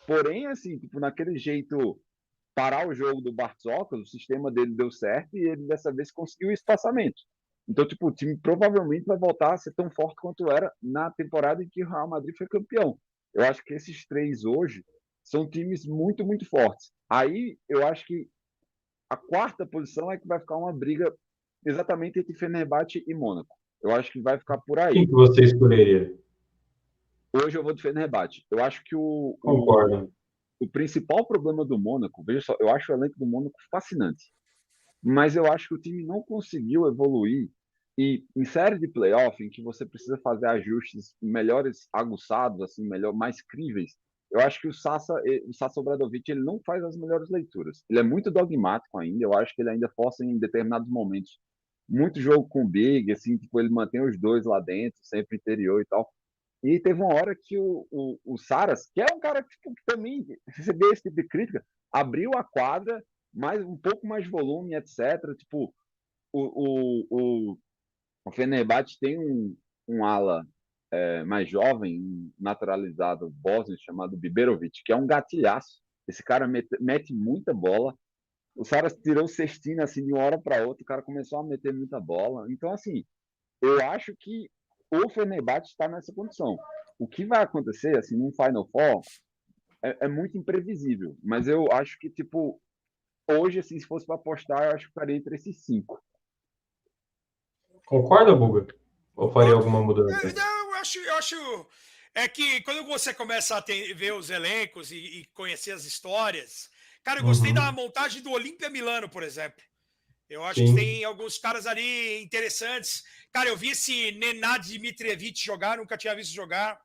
[SPEAKER 2] Porém, assim, tipo, naquele jeito parar o jogo do Bartzokas, o sistema dele deu certo e ele dessa vez conseguiu o espaçamento. Então, tipo, o time provavelmente vai voltar a ser tão forte quanto era na temporada em que o Real Madrid foi campeão. Eu acho que esses três hoje são times muito, muito fortes. Aí eu acho que a quarta posição é que vai ficar uma briga exatamente entre Fenerbahçe e Mônaco. Eu acho que vai ficar por
[SPEAKER 1] Quem
[SPEAKER 2] aí.
[SPEAKER 1] que você escolheria?
[SPEAKER 2] Hoje eu vou de Fenerbahçe. Eu acho que
[SPEAKER 1] Concordo.
[SPEAKER 2] o principal problema do Mônaco, veja só, eu acho o elenco do Mônaco fascinante. Mas eu acho que o time não conseguiu evoluir e em série de playoff em que você precisa fazer ajustes melhores aguçados, assim, melhor, mais críveis. Eu acho que o Sasa Obradovic, ele não faz as melhores leituras. Ele é muito dogmático ainda, eu acho que ele ainda força em determinados momentos muito jogo com o Big, assim, tipo, ele mantém os dois lá dentro, sempre interior e tal. E teve uma hora que o Saras, que é um cara tipo, que também recebeu esse tipo de crítica, abriu a quadra, mais, um pouco mais de volume, etc. Tipo, o Fenerbahçe tem um ala mais jovem, um naturalizado bósnio chamado Biberovic, que é um gatilhaço. Esse cara mete muita bola. O Saras tirou o cestinho assim de uma hora para outra, o cara começou a meter muita bola. Então, assim, eu acho que o Fenerbahçe está nessa condição. O que vai acontecer, assim, num Final Four, é muito imprevisível. Mas eu acho que, tipo, hoje, assim, se fosse para apostar, eu acho que ficaria entre esses cinco.
[SPEAKER 1] Concorda, Buga? Ou faria
[SPEAKER 3] Concordo.
[SPEAKER 1] alguma mudança?
[SPEAKER 3] Não, eu acho. É que quando você começa a ver os elencos e conhecer as histórias. Cara, eu gostei da
[SPEAKER 1] Uhum.
[SPEAKER 3] montagem do Olímpia Milano, por exemplo. Eu acho que
[SPEAKER 1] Sim.
[SPEAKER 3] tem alguns caras ali interessantes. Cara, eu vi esse Nenad Dmitrievic jogar, nunca tinha visto jogar.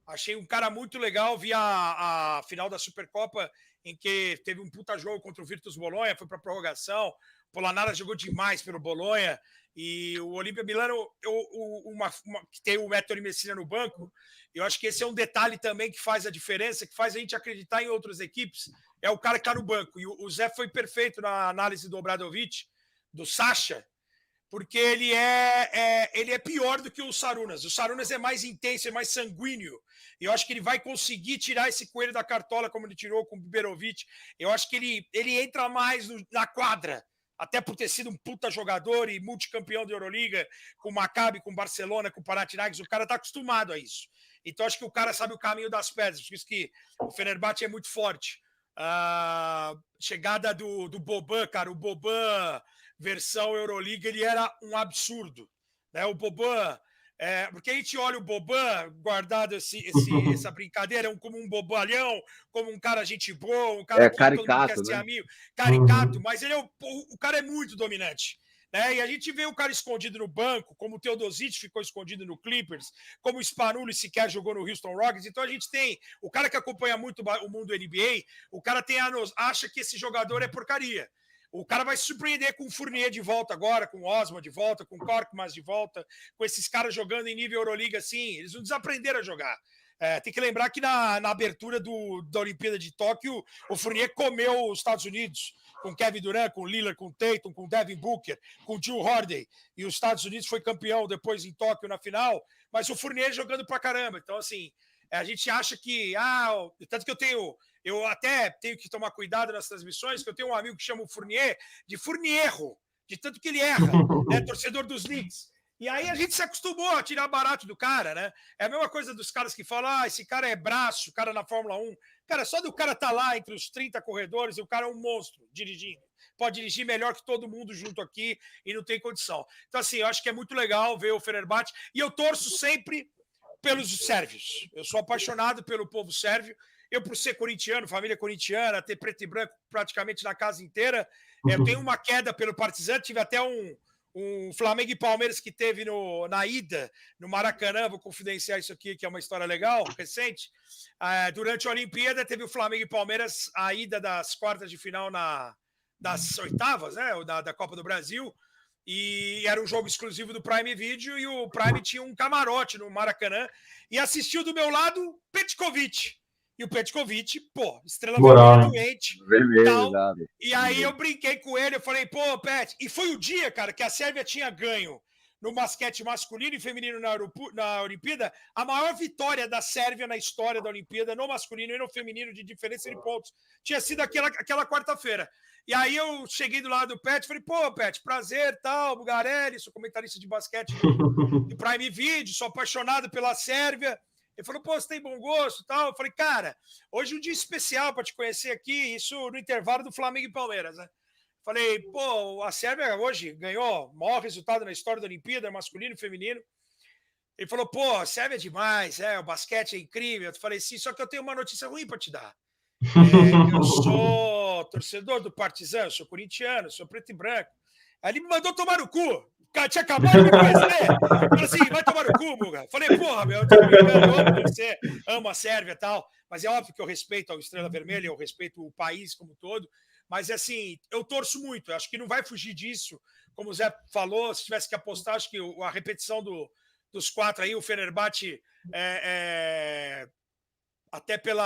[SPEAKER 3] Achei um cara muito legal. Vi a final da Supercopa, em que teve um puta jogo contra o Virtus Bolonha, foi para prorrogação. O Polonara jogou demais pelo Bolonha. E o Olímpia Milano, que tem o Ettore Messina no banco, eu acho que esse é um detalhe também que faz a diferença, que faz a gente acreditar em outras equipes. É o cara que está no banco. E o Zé foi perfeito na análise do Obradovic, do Sacha, porque ele é pior do que o Sarunas. O Sarunas é mais intenso, é mais sanguíneo. E eu acho que ele vai conseguir tirar esse coelho da cartola, como ele tirou com o Biberovic. Eu acho que ele entra mais na quadra, até por ter sido um puta jogador e multicampeão da Euroliga, com o Maccabi, com o Barcelona, com o Panathinaikos. O cara está acostumado a isso. Então acho que o cara sabe o caminho das pedras. Por isso que o Fenerbahçe é muito forte. Chegada do Boban, cara. O Boban versão Euroliga, ele era um absurdo. Né? O Boban, porque a gente olha o Boban, guardado essa brincadeira, como um bobalhão, como um cara gente boa, um cara
[SPEAKER 2] É
[SPEAKER 3] que todo mundo quer
[SPEAKER 2] caricato,
[SPEAKER 3] ser
[SPEAKER 2] né?
[SPEAKER 3] amigo, caricato,
[SPEAKER 1] Uhum.
[SPEAKER 3] mas ele o cara é muito dominante. Né? E a gente vê o cara escondido no banco, como o Teodosic ficou escondido no Clippers, como o Spanulli sequer jogou no Houston Rockets. Então a gente tem o cara que acompanha muito o mundo NBA, o cara acha que esse jogador é porcaria. O cara vai se surpreender com o Fournier de volta agora, com o Osma de volta, com o Korkmaz de volta, com esses caras jogando em nível Euroliga assim. Eles não desaprenderam a jogar. Tem que lembrar que na abertura da Olimpíada de Tóquio, o Fournier comeu os Estados Unidos, com Kevin Durant, com Lillard, com Tatum, com Devin Booker, com Drew Holiday. E os Estados Unidos foi campeão depois em Tóquio na final, mas o Fournier jogando pra caramba. Então, assim, a gente acha que... tanto que eu até tenho que tomar cuidado nas transmissões, que eu tenho um amigo que chama o Fournier de Fournierro, de tanto que ele erra, né? Torcedor dos Knicks. E aí a gente se acostumou a tirar barato do cara, né? É a mesma coisa dos caras que falam, esse cara é braço, o cara na Fórmula 1. Cara, só do cara tá lá entre os 30 corredores e o cara é um monstro dirigindo. Pode dirigir melhor que todo mundo junto aqui e não tem condição. Então, assim, eu acho que é muito legal ver o Fenerbahçe e eu torço sempre pelos sérvios. Eu sou apaixonado pelo povo sérvio. Eu, por ser corintiano, família corintiana, ter preto e branco praticamente na casa inteira, eu tenho uma queda pelo Partizan, tive até um Flamengo e Palmeiras que teve na ida, no Maracanã, vou confidenciar isso aqui, que é uma história legal, recente. Durante a Olimpíada, teve o Flamengo e Palmeiras, a ida das quartas de final das oitavas, né, da Copa do Brasil, e era um jogo exclusivo do Prime Video, e o Prime tinha um camarote no Maracanã, e assistiu do meu lado Petkovic. E o Petkovic, pô, estrela vermelha doente.
[SPEAKER 2] Vermelho,
[SPEAKER 3] tal. E aí eu brinquei com ele, eu falei, pô, Pet, e foi o dia, cara, que a Sérvia tinha ganho no basquete masculino e feminino na Olimpíada, a maior vitória da Sérvia na história da Olimpíada, no masculino e no feminino, de diferença de pontos. Tinha sido aquela quarta-feira. E aí eu cheguei do lado do Pet, falei, pô, Pet, prazer, tal, Bugarelli, sou comentarista de basquete do Prime Video, sou apaixonado pela Sérvia. Ele falou, pô, você tem bom gosto e tal. Eu falei, cara, hoje é um dia especial para te conhecer aqui, isso no intervalo do Flamengo e Palmeiras, né? Falei, pô, a Sérvia hoje ganhou o maior resultado na história da Olimpíada, masculino e feminino. Ele falou, pô, a Sérvia é demais, o basquete é incrível. Eu falei, sim, só que eu tenho uma notícia ruim para te dar. Eu sou torcedor do Partizan, eu sou corintiano, sou preto e branco. Aí ele me mandou tomar no cu. O cara tinha acabado de me conhecer. Falei assim, vai tomar no cu, Buga. Falei, porra, meu, eu tô brincando, óbvio que você ama a Sérvia e tal, mas é óbvio que eu respeito a Estrela Vermelha, eu respeito o país como um todo, mas assim, eu torço muito, eu acho que não vai fugir disso. Como o Zé falou, se tivesse que apostar, acho que a repetição dos quatro aí, o Fenerbahçe, até pelo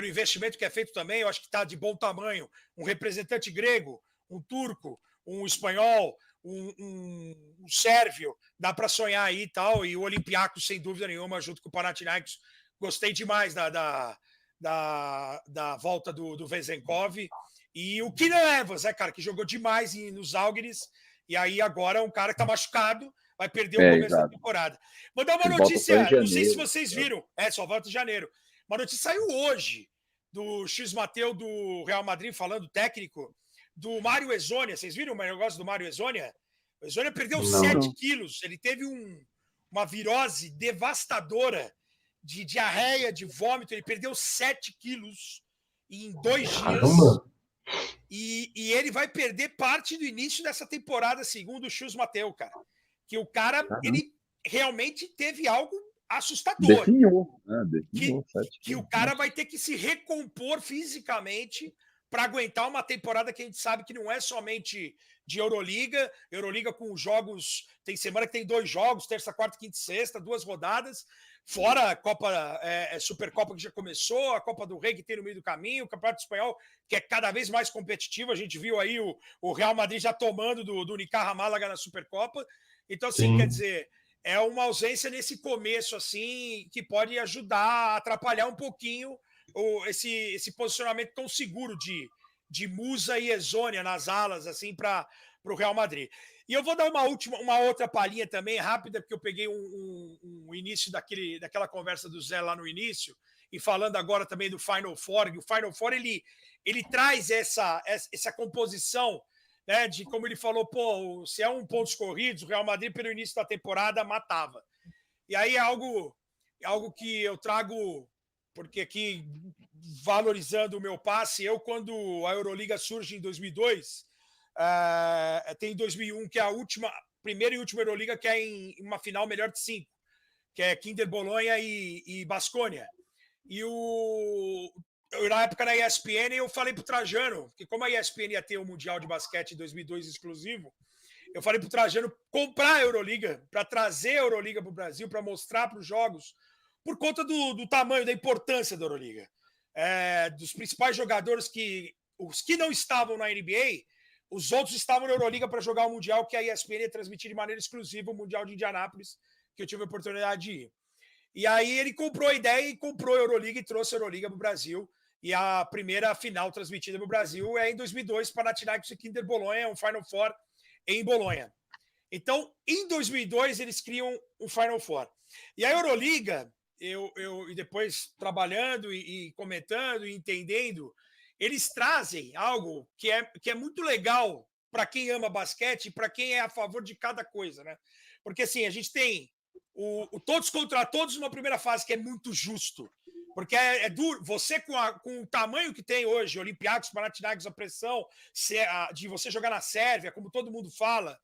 [SPEAKER 3] investimento que é feito também, eu acho que está de bom tamanho. Um representante grego, um turco, um espanhol, um sérvio, dá para sonhar aí e tal. E o Olympiacos, sem dúvida nenhuma, junto com o Panathinaikos, gostei demais da volta do Vezenkov. E o Keenan Evans, cara, que jogou demais nos Žalgiris. E aí agora é um cara que está machucado, vai perder o começo da temporada. Vou dar uma notícia, não sei se vocês viram, só volta em janeiro. Uma notícia saiu hoje do X-Mateu do Real Madrid, falando técnico, do Mário Hezonja. Vocês viram o negócio do Mário Hezonja? O Hezonja perdeu 7 quilos, ele teve uma virose devastadora de diarreia, de vômito, ele perdeu 7 quilos em 2 dias. E ele vai perder parte do início dessa temporada, segundo o X-Mateu, cara. Que o cara, ele realmente teve algo assustador.
[SPEAKER 2] Definiu,
[SPEAKER 3] que o cara vai ter que se recompor fisicamente para aguentar uma temporada que a gente sabe que não é somente de Euroliga. Euroliga com jogos, tem semana que tem 2 jogos, terça, quarta, quinta e sexta, 2 rodadas. Fora a Copa, Supercopa que já começou, a Copa do Rei que tem no meio do caminho, o Campeonato Espanhol que é cada vez mais competitivo. A gente viu aí o Real Madrid já tomando do Unicaja Málaga na Supercopa. Então, assim, quer dizer, é uma ausência nesse começo, assim, que pode ajudar a atrapalhar um pouquinho esse posicionamento tão seguro de Musa e Hezonja nas alas, assim, para o Real Madrid. E eu vou dar uma outra palhinha também, rápida, porque eu peguei um início daquela conversa do Zé lá no início, e falando agora também do Final Four, e o Final Four, ele traz essa composição, né, de como ele falou, pô, se é um pontos corridos, o Real Madrid pelo início da temporada matava. E aí é algo que eu trago, porque aqui, valorizando o meu passe, quando a Euroliga surge em 2002, tem em 2001, que é a primeira e última Euroliga, que é em uma final melhor de 5, que é Kinder Bolonha e Baskonia. E na época na ESPN, eu falei pro Trajano, que como a ESPN ia ter o Mundial de Basquete em 2002 exclusivo, eu falei pro Trajano comprar a Euroliga, para trazer a Euroliga para o Brasil, para mostrar para os jogos, por conta do tamanho, da importância da Euroliga. Dos principais jogadores os que não estavam na NBA, os outros estavam na Euroliga para jogar o Mundial, que a ESPN ia transmitir de maneira exclusiva, o Mundial de Indianápolis, que eu tive a oportunidade de ir. E aí ele comprou a ideia e comprou a Euroliga e trouxe a Euroliga para o Brasil. E a primeira final transmitida no Brasil é em 2002, Panathinaikos e Kinder Bolonha, um Final Four em Bolonha. Então, em 2002, eles criam o Final Four. E a Euroliga, e depois trabalhando e comentando e entendendo, eles trazem algo que é muito legal para quem ama basquete e para quem é a favor de cada coisa, né? Porque assim, a gente tem o todos contra todos numa primeira fase, que é muito justo. Porque é duro. Você, com o tamanho que tem hoje, Olympiacos, Panathinaikos, a pressão de você jogar na Sérvia, como todo mundo fala,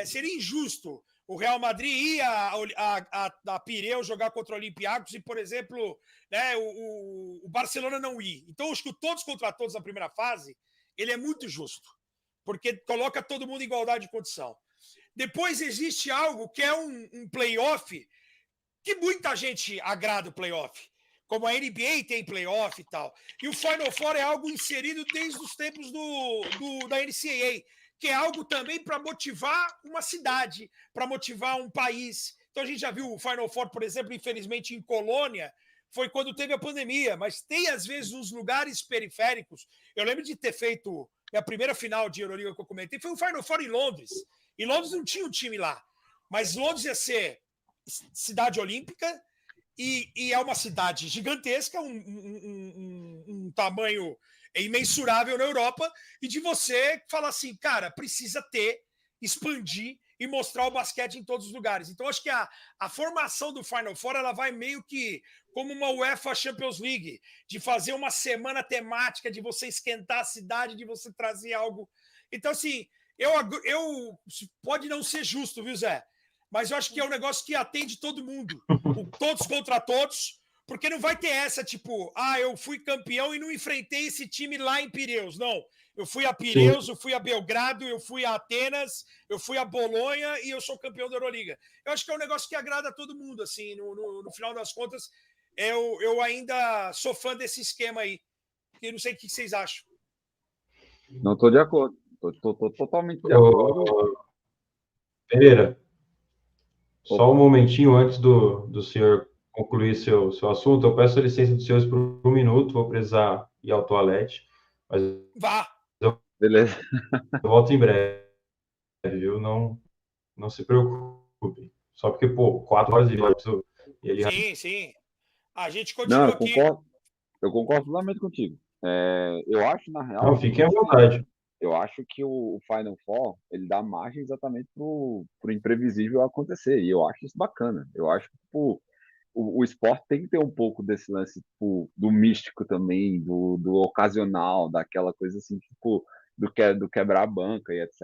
[SPEAKER 3] seria injusto o Real Madrid ir a Pireu jogar contra o Olympiacos e, por exemplo, né, o Barcelona não ir. Então, acho que o todos contra todos na primeira fase, ele é muito justo, porque coloca todo mundo em igualdade de condição. Depois existe algo que é um playoff que muita gente agrada o playoff, como a NBA tem playoff e tal. E o Final Four é algo inserido desde os tempos da NCAA, que é algo também para motivar uma cidade, para motivar um país. Então a gente já viu o Final Four, por exemplo, infelizmente em Colônia, foi quando teve a pandemia, mas tem às vezes uns lugares periféricos. Eu lembro de ter feito a primeira final de Euroliga que eu comentei, foi o Final Four em Londres. Em Londres não tinha um time lá, mas Londres ia ser cidade olímpica e é uma cidade gigantesca, um tamanho imensurável na Europa, e de você falar assim, cara, precisa expandir e mostrar o basquete em todos os lugares. Então, acho que a formação do Final Four ela vai meio que como uma UEFA Champions League, de fazer uma semana temática, de você esquentar a cidade, de você trazer algo. Então, assim, pode não ser justo, viu, Zé? Mas eu acho que é um negócio que atende todo mundo. O todos contra todos, porque não vai ter essa, tipo, eu fui campeão e não enfrentei esse time lá em Pireus. Não. Eu fui a Pireus, eu fui a Belgrado, eu fui a Atenas, eu fui a Bolonha e eu sou campeão da Euroliga. Eu acho que é um negócio que agrada a todo mundo, assim, no final das contas. Eu ainda sou fã desse esquema aí. Eu não sei o que vocês acham.
[SPEAKER 2] Não estou de acordo. Estou totalmente de acordo.
[SPEAKER 1] Pereira, só um momentinho antes do senhor concluir seu assunto, eu peço a licença dos senhores por um minuto, vou precisar ir ao toalete, mas
[SPEAKER 3] vá.
[SPEAKER 2] Beleza.
[SPEAKER 1] Eu volto em breve, viu? Não se preocupe. Só porque, 4 horas de vídeo.
[SPEAKER 3] Sim. A gente continua aqui.
[SPEAKER 2] Eu concordo totalmente contigo. Eu acho, na real...
[SPEAKER 1] Não, fiquem à vontade.
[SPEAKER 2] Eu acho que o Final Four, ele dá margem exatamente pro imprevisível acontecer. E eu acho isso bacana. Eu acho que, tipo, o esporte tem que ter um pouco desse lance, tipo, do místico também, do ocasional, daquela coisa assim, tipo, do quebrar a banca e etc.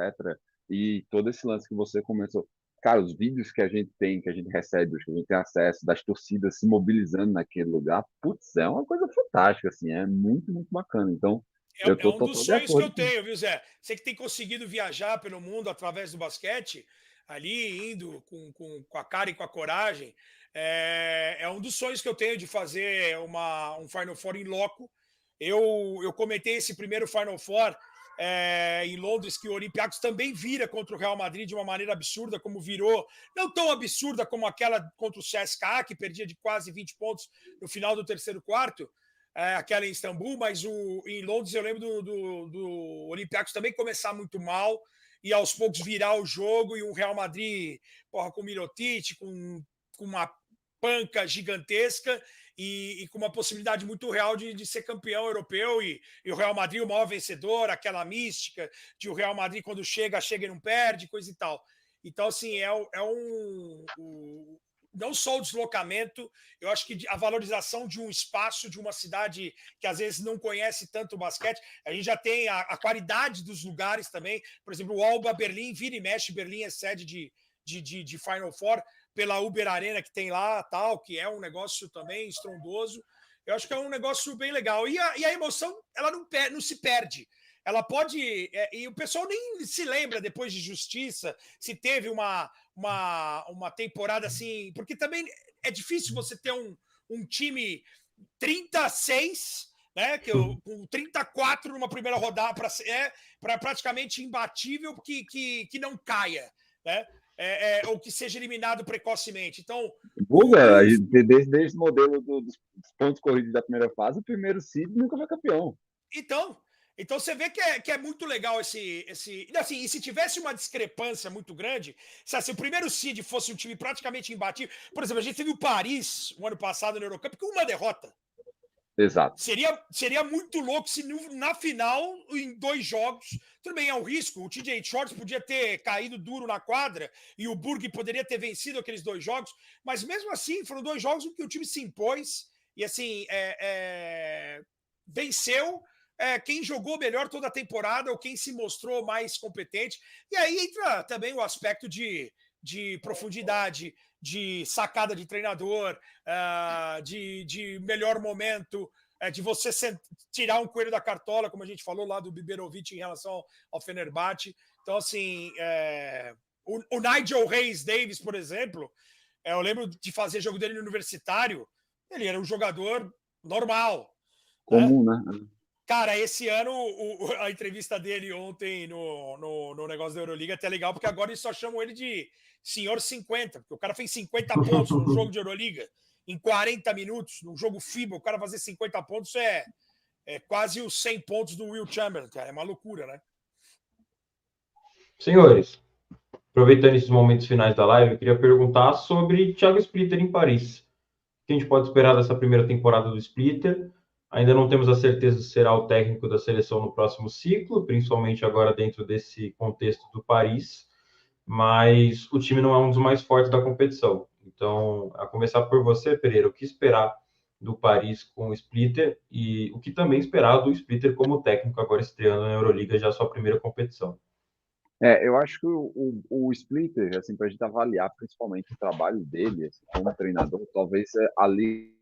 [SPEAKER 2] E todo esse lance que você começou. Cara, os vídeos que a gente tem, que a gente recebe, que a gente tem acesso, das torcidas se mobilizando naquele lugar, putz, é uma coisa fantástica, assim, é muito, muito bacana. Então,
[SPEAKER 3] é um dos sonhos que eu tenho, viu, Zé? Você que tem conseguido viajar pelo mundo através do basquete, ali indo com a cara e com a coragem, é um dos sonhos que eu tenho de fazer um Final Four em loco. Eu comentei esse primeiro Final Four em Londres, que o Olympiacos também vira contra o Real Madrid de uma maneira absurda, como virou, não tão absurda como aquela contra o CSKA, que perdia de quase 20 pontos no final do terceiro quarto, aquela em Istambul, mas em Londres eu lembro do Olympiacos também começar muito mal e aos poucos virar o jogo, e o Real Madrid com o Mirotic, com uma panca gigantesca e com uma possibilidade muito real de ser campeão europeu, e o Real Madrid o maior vencedor, aquela mística de o Real Madrid quando chega e não perde, coisa e tal. Então, assim, não só o deslocamento, eu acho que a valorização de um espaço, de uma cidade que às vezes não conhece tanto o basquete. A gente já tem a qualidade dos lugares também. Por exemplo, o Alba Berlim, vira e mexe, Berlim é sede de Final Four, pela Uber Arena que tem lá, tal, que é um negócio também estrondoso. Eu acho que é um negócio bem legal. E a emoção, ela não se perde. Ela pode... e o pessoal nem se lembra, depois de Justiça, se teve uma temporada assim... Porque também é difícil você ter um time 36, né, com 34 numa primeira rodada, para praticamente imbatível, que não caia, né? Ou que seja eliminado precocemente. Então,
[SPEAKER 2] desde o modelo dos pontos corridos da primeira fase, o primeiro seed nunca foi campeão.
[SPEAKER 3] Então, Então você vê que é muito legal esse. Assim, e se tivesse uma discrepância muito grande, se assim, o primeiro seed fosse um time praticamente imbatível. Por exemplo, a gente teve o Paris o ano passado no Eurocup com uma derrota.
[SPEAKER 2] Exato.
[SPEAKER 3] Seria muito louco se na final, em 2 jogos, tudo bem, é um risco. O TJ Shorts podia ter caído duro na quadra e o Burg poderia ter vencido aqueles 2 jogos, mas mesmo assim foram 2 jogos em que o time se impôs e assim venceu quem jogou melhor toda a temporada ou quem se mostrou mais competente. E aí entra também o aspecto de profundidade, de sacada de treinador, de melhor momento, de você tirar um coelho da cartola, como a gente falou lá do Biberovic em relação ao Fenerbahçe. Então, assim, o Nigel Hayes-Davis, por exemplo, eu lembro de fazer jogo dele no Universitário, ele era um jogador normal.
[SPEAKER 2] Comum, né?
[SPEAKER 3] Cara, esse ano, a entrevista dele ontem no negócio da Euroliga é até legal, porque agora eles só chamam ele de senhor 50, porque o cara fez 50 pontos num jogo de Euroliga em 40 minutos, num jogo FIBA, o cara fazer 50 pontos é quase os 100 pontos do Will Chamberlain, cara, é uma loucura, né?
[SPEAKER 1] Senhores, aproveitando esses momentos finais da live, eu queria perguntar sobre Thiago Splitter em Paris. O que a gente pode esperar dessa primeira temporada do Splitter? Ainda não temos a certeza de será o técnico da seleção no próximo ciclo, principalmente agora dentro desse contexto do Paris, mas o time não é um dos mais fortes da competição. Então, a começar por você, Pereira, o que esperar do Paris com o Splitter e o que também esperar do Splitter como técnico agora estreando na Euroliga, já sua primeira competição?
[SPEAKER 2] Eu acho que o Splitter, assim, para a gente avaliar principalmente o trabalho dele assim, como treinador, talvez ali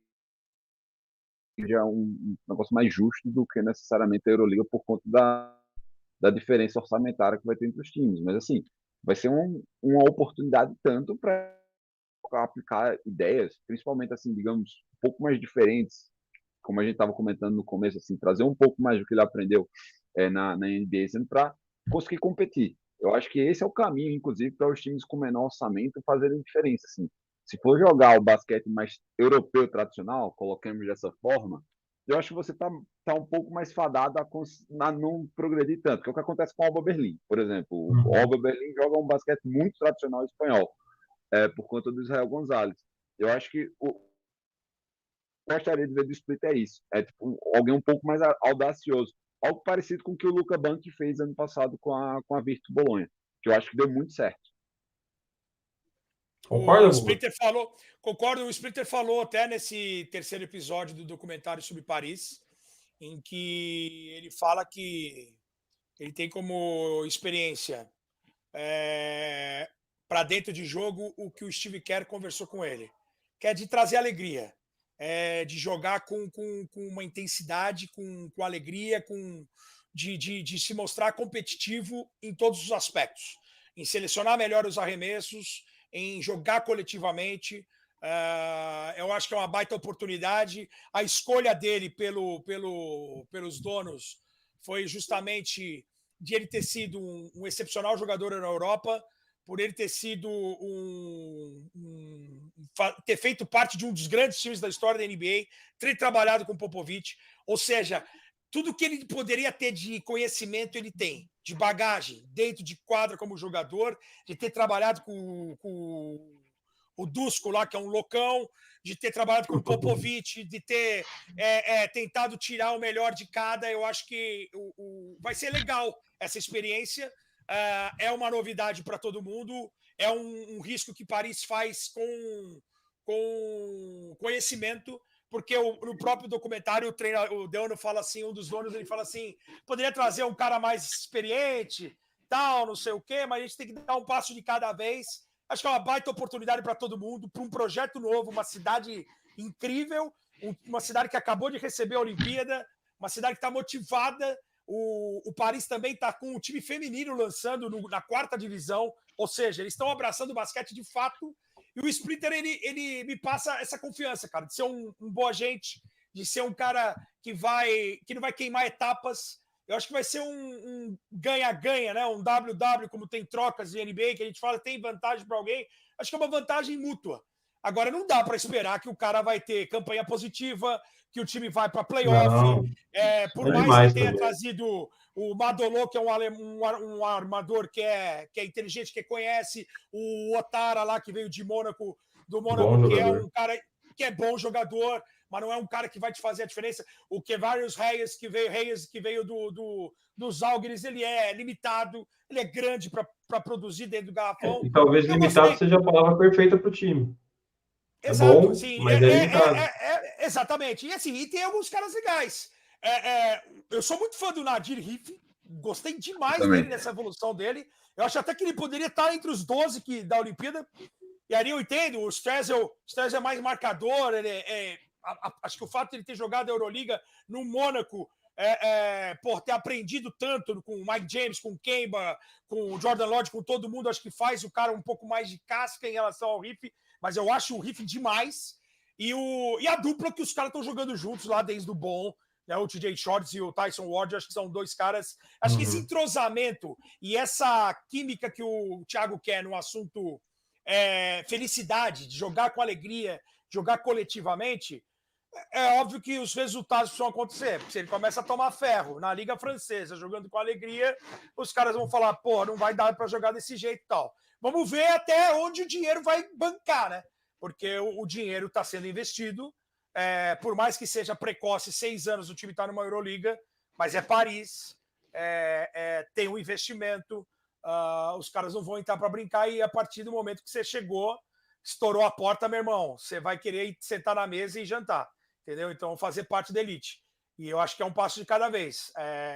[SPEAKER 2] seja um negócio mais justo do que necessariamente a Euroliga por conta da diferença orçamentária que vai ter entre os times. Mas, assim, vai ser uma oportunidade tanto para aplicar ideias, principalmente, assim, digamos, um pouco mais diferentes, como a gente estava comentando no começo, assim, trazer um pouco mais do que ele aprendeu na NBA, para conseguir competir. Eu acho que esse é o caminho, inclusive, para os times com menor orçamento fazerem diferença. Assim. Se for jogar o basquete mais europeu tradicional, colocamos dessa forma, eu acho que você está um pouco mais fadado a não progredir tanto, que é o que acontece com o Alba Berlim, por exemplo. O Alba Berlim joga um basquete muito tradicional espanhol, por conta do Israel Gonzalez. Eu acho que gostaria de ver do Split é isso. É tipo alguém um pouco mais audacioso. Algo parecido com o que o Luca Banchi fez ano passado com a Virtus Bolonha, que eu acho que deu muito certo.
[SPEAKER 1] Concorda,
[SPEAKER 3] O Splitter falou, concordo, o Splitter falou até nesse terceiro episódio do documentário sobre Paris, em que ele fala que ele tem como experiência para dentro de jogo o que o Steve Kerr conversou com ele, que é de trazer alegria, de jogar com uma intensidade, com alegria, de se mostrar competitivo em todos os aspectos, em selecionar melhor os arremessos, em jogar coletivamente. Eu acho que é uma baita oportunidade. A escolha dele pelos donos foi justamente de ele ter sido um excepcional jogador na Europa, por ele ter sido ter feito parte de um dos grandes times da história da NBA, ter trabalhado com Popovich, ou seja, tudo que ele poderia ter de conhecimento ele tem, de bagagem, dentro de quadra como jogador, de ter trabalhado com o Dusko lá, que é um loucão, de ter trabalhado com o Popovich, de ter tentado tirar o melhor de cada. Eu acho que vai ser legal essa experiência. É uma novidade para todo mundo, é um risco que Paris faz com conhecimento, porque no próprio documentário o Deono fala assim, um dos donos, ele fala assim, poderia trazer um cara mais experiente, tal, não sei o quê, mas a gente tem que dar um passo de cada vez. Acho que é uma baita oportunidade para todo mundo, para um projeto novo, uma cidade incrível, uma cidade que acabou de receber a Olimpíada, uma cidade que está motivada. O Paris também está com o time feminino lançando na 4ª divisão, ou seja, eles estão abraçando o basquete de fato. E o Splitter, ele me passa essa confiança, cara, de ser um bom agente, de ser um cara que não vai queimar etapas. Eu acho que vai ser um ganha-ganha, né? Um WW, como tem trocas de NBA, que a gente fala tem vantagem para alguém. Acho que é uma vantagem mútua. Agora, não dá para esperar que o cara vai ter campanha positiva, que o time vai para playoff.
[SPEAKER 1] Não,
[SPEAKER 3] Por
[SPEAKER 1] é
[SPEAKER 3] mais
[SPEAKER 1] demais
[SPEAKER 3] que tenha
[SPEAKER 1] também.
[SPEAKER 3] trazido o Madolô, que é um armador que é inteligente, que conhece, o Otara lá, que veio de Mônaco, do Mônaco,
[SPEAKER 1] Bom
[SPEAKER 3] que é
[SPEAKER 1] jogador.
[SPEAKER 3] um cara que é bom jogador, mas não é um cara que vai te fazer a diferença. O Kevarius Reyes, que veio do Zalgiris, ele é limitado, ele é grande para produzir dentro do garrafão.
[SPEAKER 1] E talvez
[SPEAKER 3] Eu
[SPEAKER 1] limitado
[SPEAKER 3] gostei.
[SPEAKER 1] seja a palavra perfeita para o time. É
[SPEAKER 3] Exato,
[SPEAKER 1] bom,
[SPEAKER 3] sim,
[SPEAKER 1] mas é limitado.
[SPEAKER 3] exatamente. E assim, e tem alguns caras legais. Eu sou muito fã do Nadir Riff, gostei demais
[SPEAKER 2] Também.
[SPEAKER 3] dele, nessa evolução dele. Eu acho até que ele poderia estar entre os 12 da Olimpíada. E aí eu entendo, o Strezzel é mais marcador. Acho que o fato de ele ter jogado a Euroliga no Mônaco, por ter aprendido tanto com o Mike James, com o Kemba, com o Jordan Lodge, com todo mundo, acho que faz o cara um pouco mais de casca em relação ao Riff. Mas eu acho o Riff demais. E a dupla que os caras estão jogando juntos lá desde o bom, né? O TJ Shorts e o Tyson Ward, acho que são dois caras. Acho que esse entrosamento e essa química que o Thiago quer no assunto felicidade, de jogar com alegria, jogar coletivamente, é óbvio que os resultados precisam acontecer. Se ele começa a tomar ferro na Liga Francesa, jogando com alegria, os caras vão falar, pô, não vai dar para jogar desse jeito e tal. Vamos ver até onde o dinheiro vai bancar, né? Porque o dinheiro está sendo investido, por mais que seja precoce, 6 anos o time está numa Euroliga, mas é Paris, tem um investimento, os caras não vão entrar para brincar, e a partir do momento que você chegou, estourou a porta, meu irmão, você vai querer sentar na mesa e jantar, entendeu? Então, fazer parte da elite. E eu acho que é um passo de cada vez.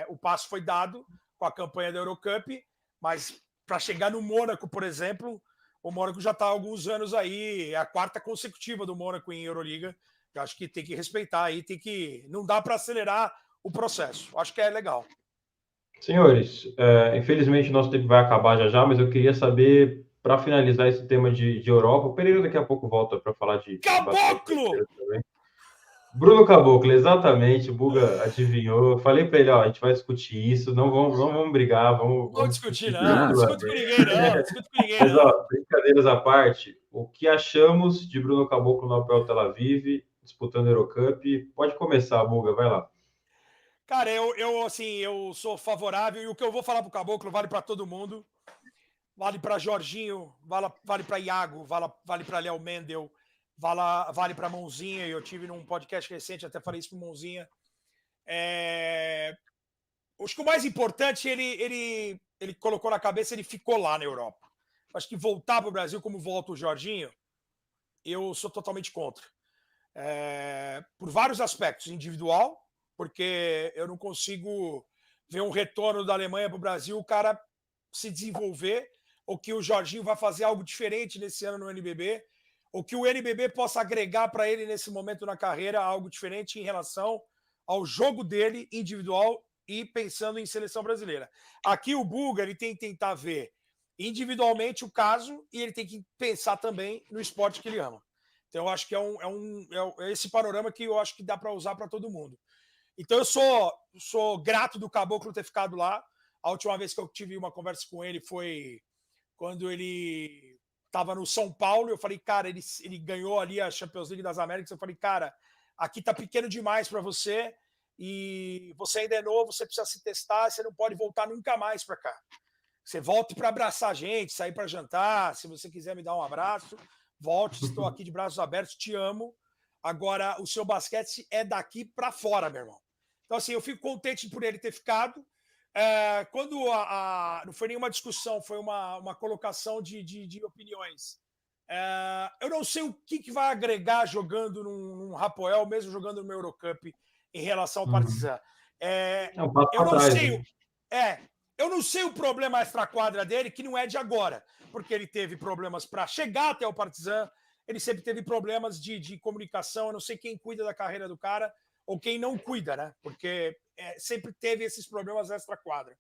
[SPEAKER 3] O passo foi dado com a campanha da Eurocup, mas para chegar no Mônaco, por exemplo, o Mônaco já está há alguns anos aí, é a 4ª consecutiva do Mônaco em Euroliga. Eu acho que tem que respeitar aí, não dá para acelerar o processo. Acho que é legal.
[SPEAKER 1] Senhores, infelizmente nosso tempo vai acabar já, mas eu queria saber, para finalizar esse tema de Europa, o Pereira daqui a pouco volta para falar de basquete
[SPEAKER 3] Caboclo!
[SPEAKER 1] também. Bruno Caboclo, exatamente, o Buga adivinhou. Falei para ele, ó, a gente vai discutir isso, não vamos brigar, vamos
[SPEAKER 3] discutir,
[SPEAKER 1] discutir
[SPEAKER 3] não. Não discuto com ninguém, não. Discuto com ninguém,
[SPEAKER 1] Mas,
[SPEAKER 3] não.
[SPEAKER 1] ó, brincadeiras à parte, o que achamos de Bruno Caboclo no Apel Tel Aviv, disputando a Eurocup? Pode começar, Buga, vai lá.
[SPEAKER 3] Cara, eu sou favorável, e o que eu vou falar pro Caboclo vale para todo mundo. Vale para Jorginho, vale para Iago, vale para Léo Mendel, vale para Mãozinha. Eu tive num podcast recente, até falei isso pro Mãozinha. Acho que o mais importante, ele colocou na cabeça, ele ficou lá na Europa. Acho que voltar para o Brasil como volta o Jorginho, eu sou totalmente contra. Por vários aspectos. Individual, porque eu não consigo ver um retorno da Alemanha para o Brasil, o cara se desenvolver, ou que o Jorginho vai fazer algo diferente nesse ano no NBB, ou que o NBB possa agregar para ele nesse momento na carreira algo diferente em relação ao jogo dele individual e pensando em seleção brasileira. Aqui o Buga, ele tem que tentar ver individualmente o caso, e ele tem que pensar também no esporte que ele ama. Então eu acho que é esse panorama que eu acho que dá para usar para todo mundo. Então eu sou grato do Caboclo ter ficado lá. A última vez que eu tive uma conversa com ele foi quando ele estava no São Paulo. Eu falei, cara, ele ganhou ali a Champions League das Américas. Eu falei, cara, aqui tá pequeno demais para você, e você ainda é novo, você precisa se testar, você não pode voltar nunca mais para cá. Você volte para abraçar a gente, sair para jantar, se você quiser me dar um abraço, volte, estou aqui de braços abertos, te amo. Agora, o seu basquete é daqui para fora, meu irmão. Então, assim, eu fico contente por ele ter ficado. Quando não foi nenhuma discussão, foi uma colocação de opiniões. Eu não sei o que vai agregar jogando num Hapoel, mesmo jogando no Eurocup, em relação ao Partizan. Eu não sei. Eu não sei o problema extra-quadra dele, que não é de agora, porque ele teve problemas para chegar até o Partizan, ele sempre teve problemas de comunicação. Eu não sei quem cuida da carreira do cara ou quem não cuida, né? Porque sempre teve esses problemas extra-quadra,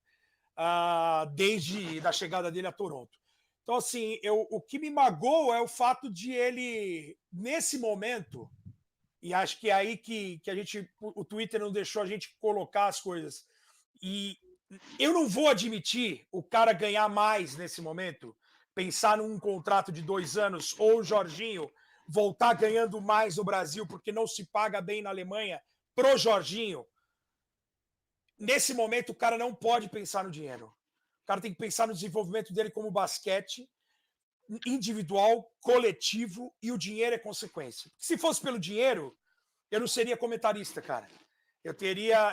[SPEAKER 3] desde a chegada dele a Toronto. Então, assim, o que me magoa é o fato de ele, nesse momento, e acho que é aí que o Twitter não deixou a gente colocar as coisas, e eu não vou admitir o cara ganhar mais nesse momento, pensar num contrato de 2 anos, ou o Jorginho, voltar ganhando mais no Brasil porque não se paga bem na Alemanha pro Jorginho, nesse momento o cara não pode pensar no dinheiro. O cara tem que pensar no desenvolvimento dele como basquete, individual, coletivo, e o dinheiro é consequência. Se fosse pelo dinheiro, eu não seria comentarista, cara. Eu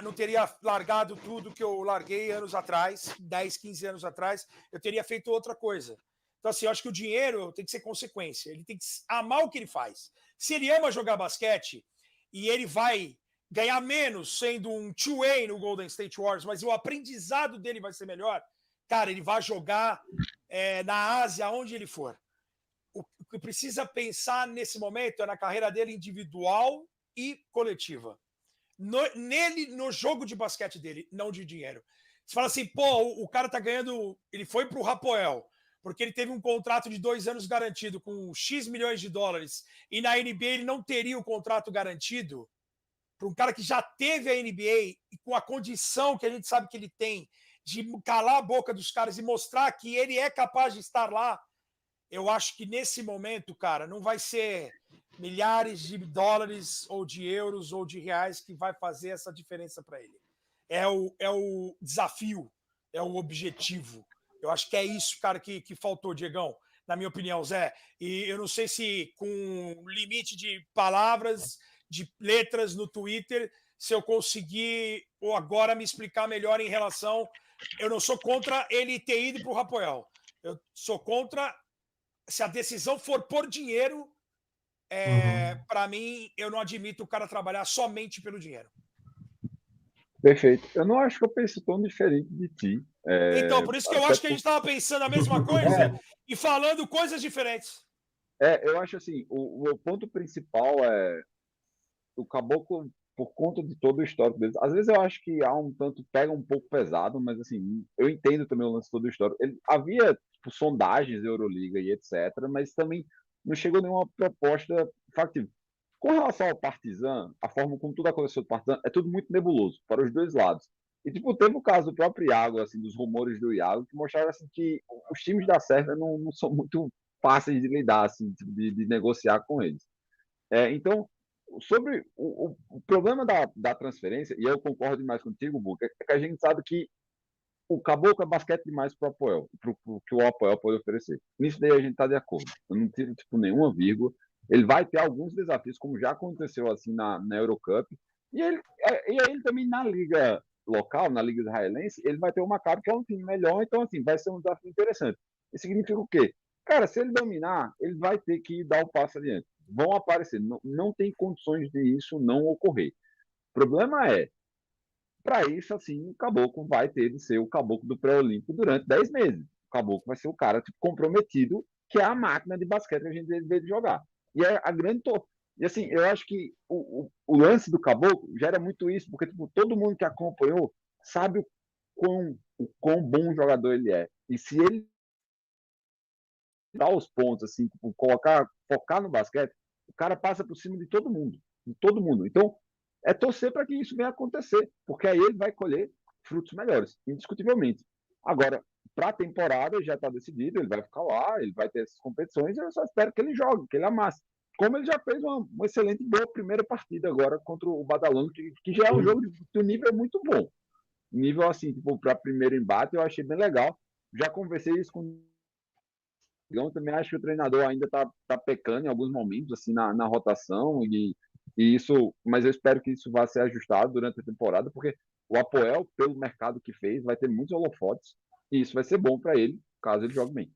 [SPEAKER 3] não teria largado tudo que eu larguei anos atrás, 10, 15 anos atrás, eu teria feito outra coisa. Então, assim, eu acho que o dinheiro tem que ser consequência. Ele tem que amar o que ele faz. Se ele ama jogar basquete e ele vai ganhar menos sendo um two-way no Golden State Warriors, mas o aprendizado dele vai ser melhor, cara, ele vai jogar na Ásia, onde ele for. O que precisa pensar nesse momento é na carreira dele individual e coletiva. No jogo de basquete dele, não de dinheiro. Você fala assim, pô, o cara tá ganhando. Ele foi pro Hapoel, porque ele teve um contrato de 2 anos garantido com X milhões de dólares, e na NBA ele não teria o contrato garantido. Para um cara que já teve a NBA e com a condição que a gente sabe que ele tem de calar a boca dos caras e mostrar que ele é capaz de estar lá, eu acho que nesse momento, cara, não vai ser milhares de dólares ou de euros ou de reais que vai fazer essa diferença para ele. É o desafio, é o objetivo. Eu acho que é isso, cara, que faltou, Diegão, na minha opinião, Zé. E eu não sei se com limite de palavras, de letras no Twitter, se eu conseguir ou agora me explicar melhor em relação... Eu não sou contra ele ter ido para o Hapoel. Eu sou contra... Se a decisão for por dinheiro, para mim, eu não admito o cara trabalhar somente pelo dinheiro.
[SPEAKER 2] Perfeito. Eu não acho que eu penso tão diferente de ti.
[SPEAKER 3] Então, por isso que eu acho que a gente estava pensando a mesma coisa e falando coisas diferentes.
[SPEAKER 2] Eu acho assim, o ponto principal é o Caboclo, por conta de todo o histórico deles. Às vezes eu acho que há um tanto, pega um pouco pesado, mas assim, eu entendo também o lance todo o histórico. Havia tipo, sondagens da Euroliga e etc., mas também não chegou nenhuma proposta factível. Com relação ao Partizan, a forma como tudo aconteceu do Partizan, é tudo muito nebuloso para os dois lados. E, tipo, teve o caso do próprio Iago, assim, dos rumores do Iago, que mostraram, assim, que os times da Sérvia não são muito fáceis de lidar, assim, de negociar com eles. Então, sobre o problema da transferência, e eu concordo demais contigo, Buca, é que a gente sabe que o Caboclo é basquete demais para o Apoel, para o que o Apoel pode oferecer. Nisso daí a gente está de acordo. Eu não tiro tipo, nenhuma vírgula. Ele vai ter alguns desafios, como já aconteceu assim na Eurocup. E ele também na liga local, na liga israelense, ele vai ter uma Maccabi que é um time melhor, então assim, vai ser um desafio interessante. Isso significa o quê? Cara, se ele dominar, ele vai ter que dar o passo adiante. Vão aparecer. Não tem condições de isso não ocorrer. O problema é, para isso, assim, o Caboclo vai ter de ser o Caboclo do pré-olímpico durante 10 meses. O Caboclo vai ser o cara tipo, comprometido, que é a máquina de basquete que a gente deve jogar. E é a grande. E assim, eu acho que o lance do Caboclo gera muito isso, porque tipo, todo mundo que acompanhou sabe o quão bom jogador ele é. E se ele dar os pontos, assim, tipo, focar no basquete, o cara passa por cima de todo mundo. De todo mundo. Então, é torcer para que isso venha acontecer, porque aí ele vai colher frutos melhores, indiscutivelmente. Agora, para a temporada já está decidido, ele vai ficar lá, ele vai ter essas competições, eu só espero que ele jogue, que ele amasse. Como ele já fez uma excelente boa primeira partida agora contra o Badalona, que já é um jogo de um nível muito bom. Nível assim, tipo, para primeiro embate, eu achei bem legal. Já conversei isso com eu também acho que o treinador ainda tá pecando em alguns momentos assim na rotação e isso, mas eu espero que isso vá ser ajustado durante a temporada, porque o Apoel, pelo mercado que fez, vai ter muitos holofotes e isso vai ser bom para ele, caso ele jogue bem.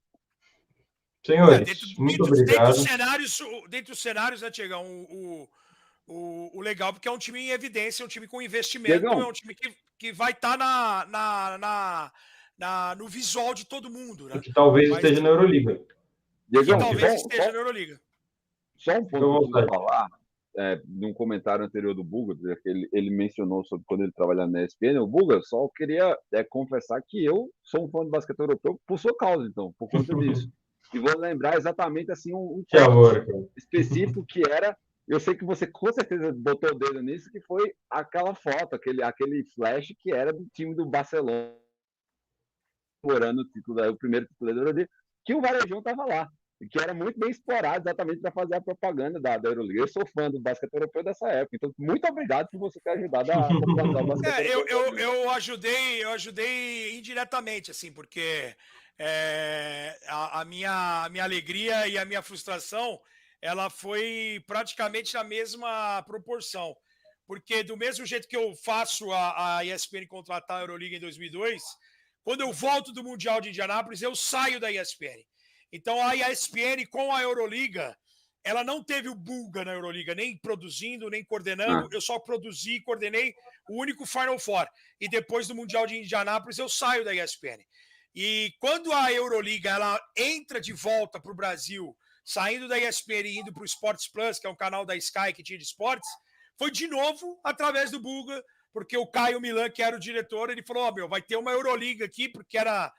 [SPEAKER 1] Senhores, muito obrigado.
[SPEAKER 3] Dentro dos cenários, né, Tiagão, o legal, porque é um time em evidência, é um time com investimento, Diegão. É um time que vai estar no visual de todo mundo. Né?
[SPEAKER 1] Que talvez esteja na Euroliga.
[SPEAKER 2] Diegão,
[SPEAKER 3] que talvez esteja na Euroliga.
[SPEAKER 2] Só um ponto que eu falar, num comentário anterior do Buga, que ele mencionou sobre quando ele trabalhava na ESPN, o Buga, só queria confessar que eu sou um fã de basquete europeu por sua causa, então, por conta disso. E vou lembrar exatamente assim um específico que era, eu sei que você com certeza botou o dedo nisso, que foi aquela foto, aquele flash que era do time do Barcelona, comemorando o primeiro título da Euroliga, que o Varejão estava lá. que era muito bem explorado exatamente para fazer a propaganda da Euroliga. Eu sou fã do basquete europeu dessa época, então muito obrigado por você ter ajudado a popularizar o basquete europeu.
[SPEAKER 3] Eu ajudei indiretamente, assim, porque a minha alegria e a minha frustração, ela foi praticamente na mesma proporção. Porque do mesmo jeito que eu faço a ESPN contratar a Euroliga em 2002, quando eu volto do Mundial de Indianápolis, eu saio da ESPN. Então a ESPN com a Euroliga, ela não teve o Bulga na Euroliga, nem produzindo, nem coordenando. Eu só produzi e coordenei o único Final Four. E depois do Mundial de Indianápolis, eu saio da ESPN. E quando a Euroliga ela entra de volta para o Brasil, saindo da ESPN e indo para o Sports Plus, que é um canal da Sky que tinha de esportes, foi de novo através do Bulga, porque o Caio Milan, que era o diretor, ele falou, vai ter uma Euroliga aqui, porque era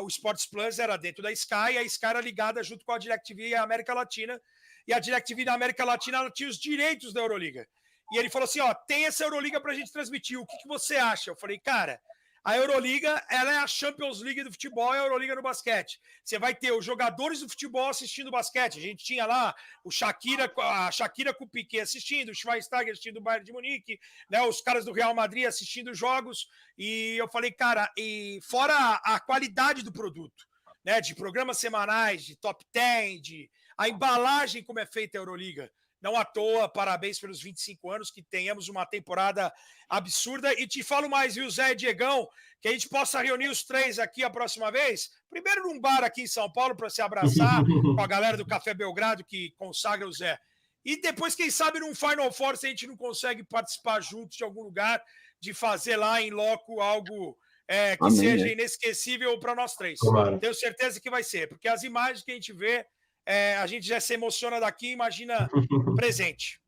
[SPEAKER 3] o Sports Plus era dentro da Sky, a Sky era ligada junto com a DirecTV e a América Latina, e a DirecTV da América Latina ela tinha os direitos da Euroliga. E ele falou assim, tem essa Euroliga pra gente transmitir, o que você acha? Eu falei, cara, a Euroliga, ela é a Champions League do futebol e a Euroliga no basquete. Você vai ter os jogadores do futebol assistindo basquete. A gente tinha lá a Shakira com o Piquet assistindo, o Schweinsteiger assistindo o Bayern de Munique, né, os caras do Real Madrid assistindo jogos. E eu falei, cara, e fora a qualidade do produto, né, de programas semanais, de top 10, a embalagem como é feita a Euroliga. Não à toa, parabéns pelos 25 anos, que tenhamos uma temporada absurda. E te falo mais, viu, Zé e Diegão, que a gente possa reunir os três aqui a próxima vez. Primeiro num bar aqui em São Paulo para se abraçar com a galera do Café Belgrado, que consagra o Zé. E depois, quem sabe, num Final Four, se a gente não consegue participar juntos de algum lugar, de fazer lá em loco algo que seja inesquecível para nós três.
[SPEAKER 1] Tomara.
[SPEAKER 3] Tenho certeza que vai ser, porque as imagens que a gente vê, a gente já se emociona daqui, imagina presente.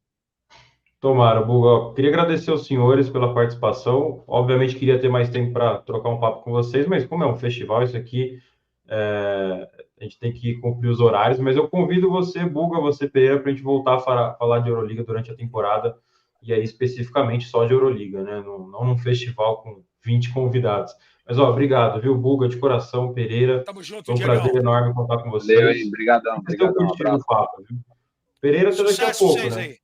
[SPEAKER 1] Tomara, Buga. Queria agradecer aos senhores pela participação. Obviamente, queria ter mais tempo para trocar um papo com vocês, mas como é um festival, isso aqui, a gente tem que cumprir os horários. Mas eu convido você, Buga, você, Pereira, para a gente voltar a falar de Euroliga durante a temporada, e aí especificamente só de Euroliga, né? Não num festival com 20 convidados. Mas, obrigado, viu, Buga, de coração, Pereira.
[SPEAKER 3] Tamo junto,
[SPEAKER 1] Foi um prazer enorme contar com vocês.
[SPEAKER 2] Valeu, obrigadão.
[SPEAKER 1] Um abraço. Papo, viu? Pereira, até daqui a pouco, né?
[SPEAKER 3] Aí.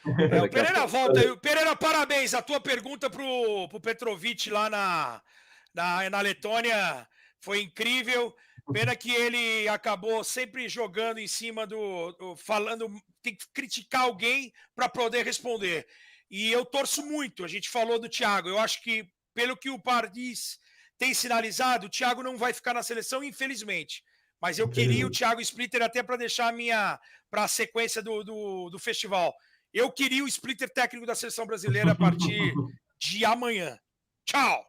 [SPEAKER 3] O Pereira volta aí. Pereira, parabéns. A tua pergunta pro Petrovic lá na Letônia foi incrível. Pena que ele acabou sempre jogando em cima falando, tem que criticar alguém para poder responder. E eu torço muito. A gente falou do Thiago. Eu acho que, pelo que o Paris tem sinalizado, o Thiago não vai ficar na seleção, infelizmente. Mas eu queria o Thiago Splitter até para deixar para a sequência do festival. Eu queria o Splitter técnico da seleção brasileira a partir de amanhã. Tchau!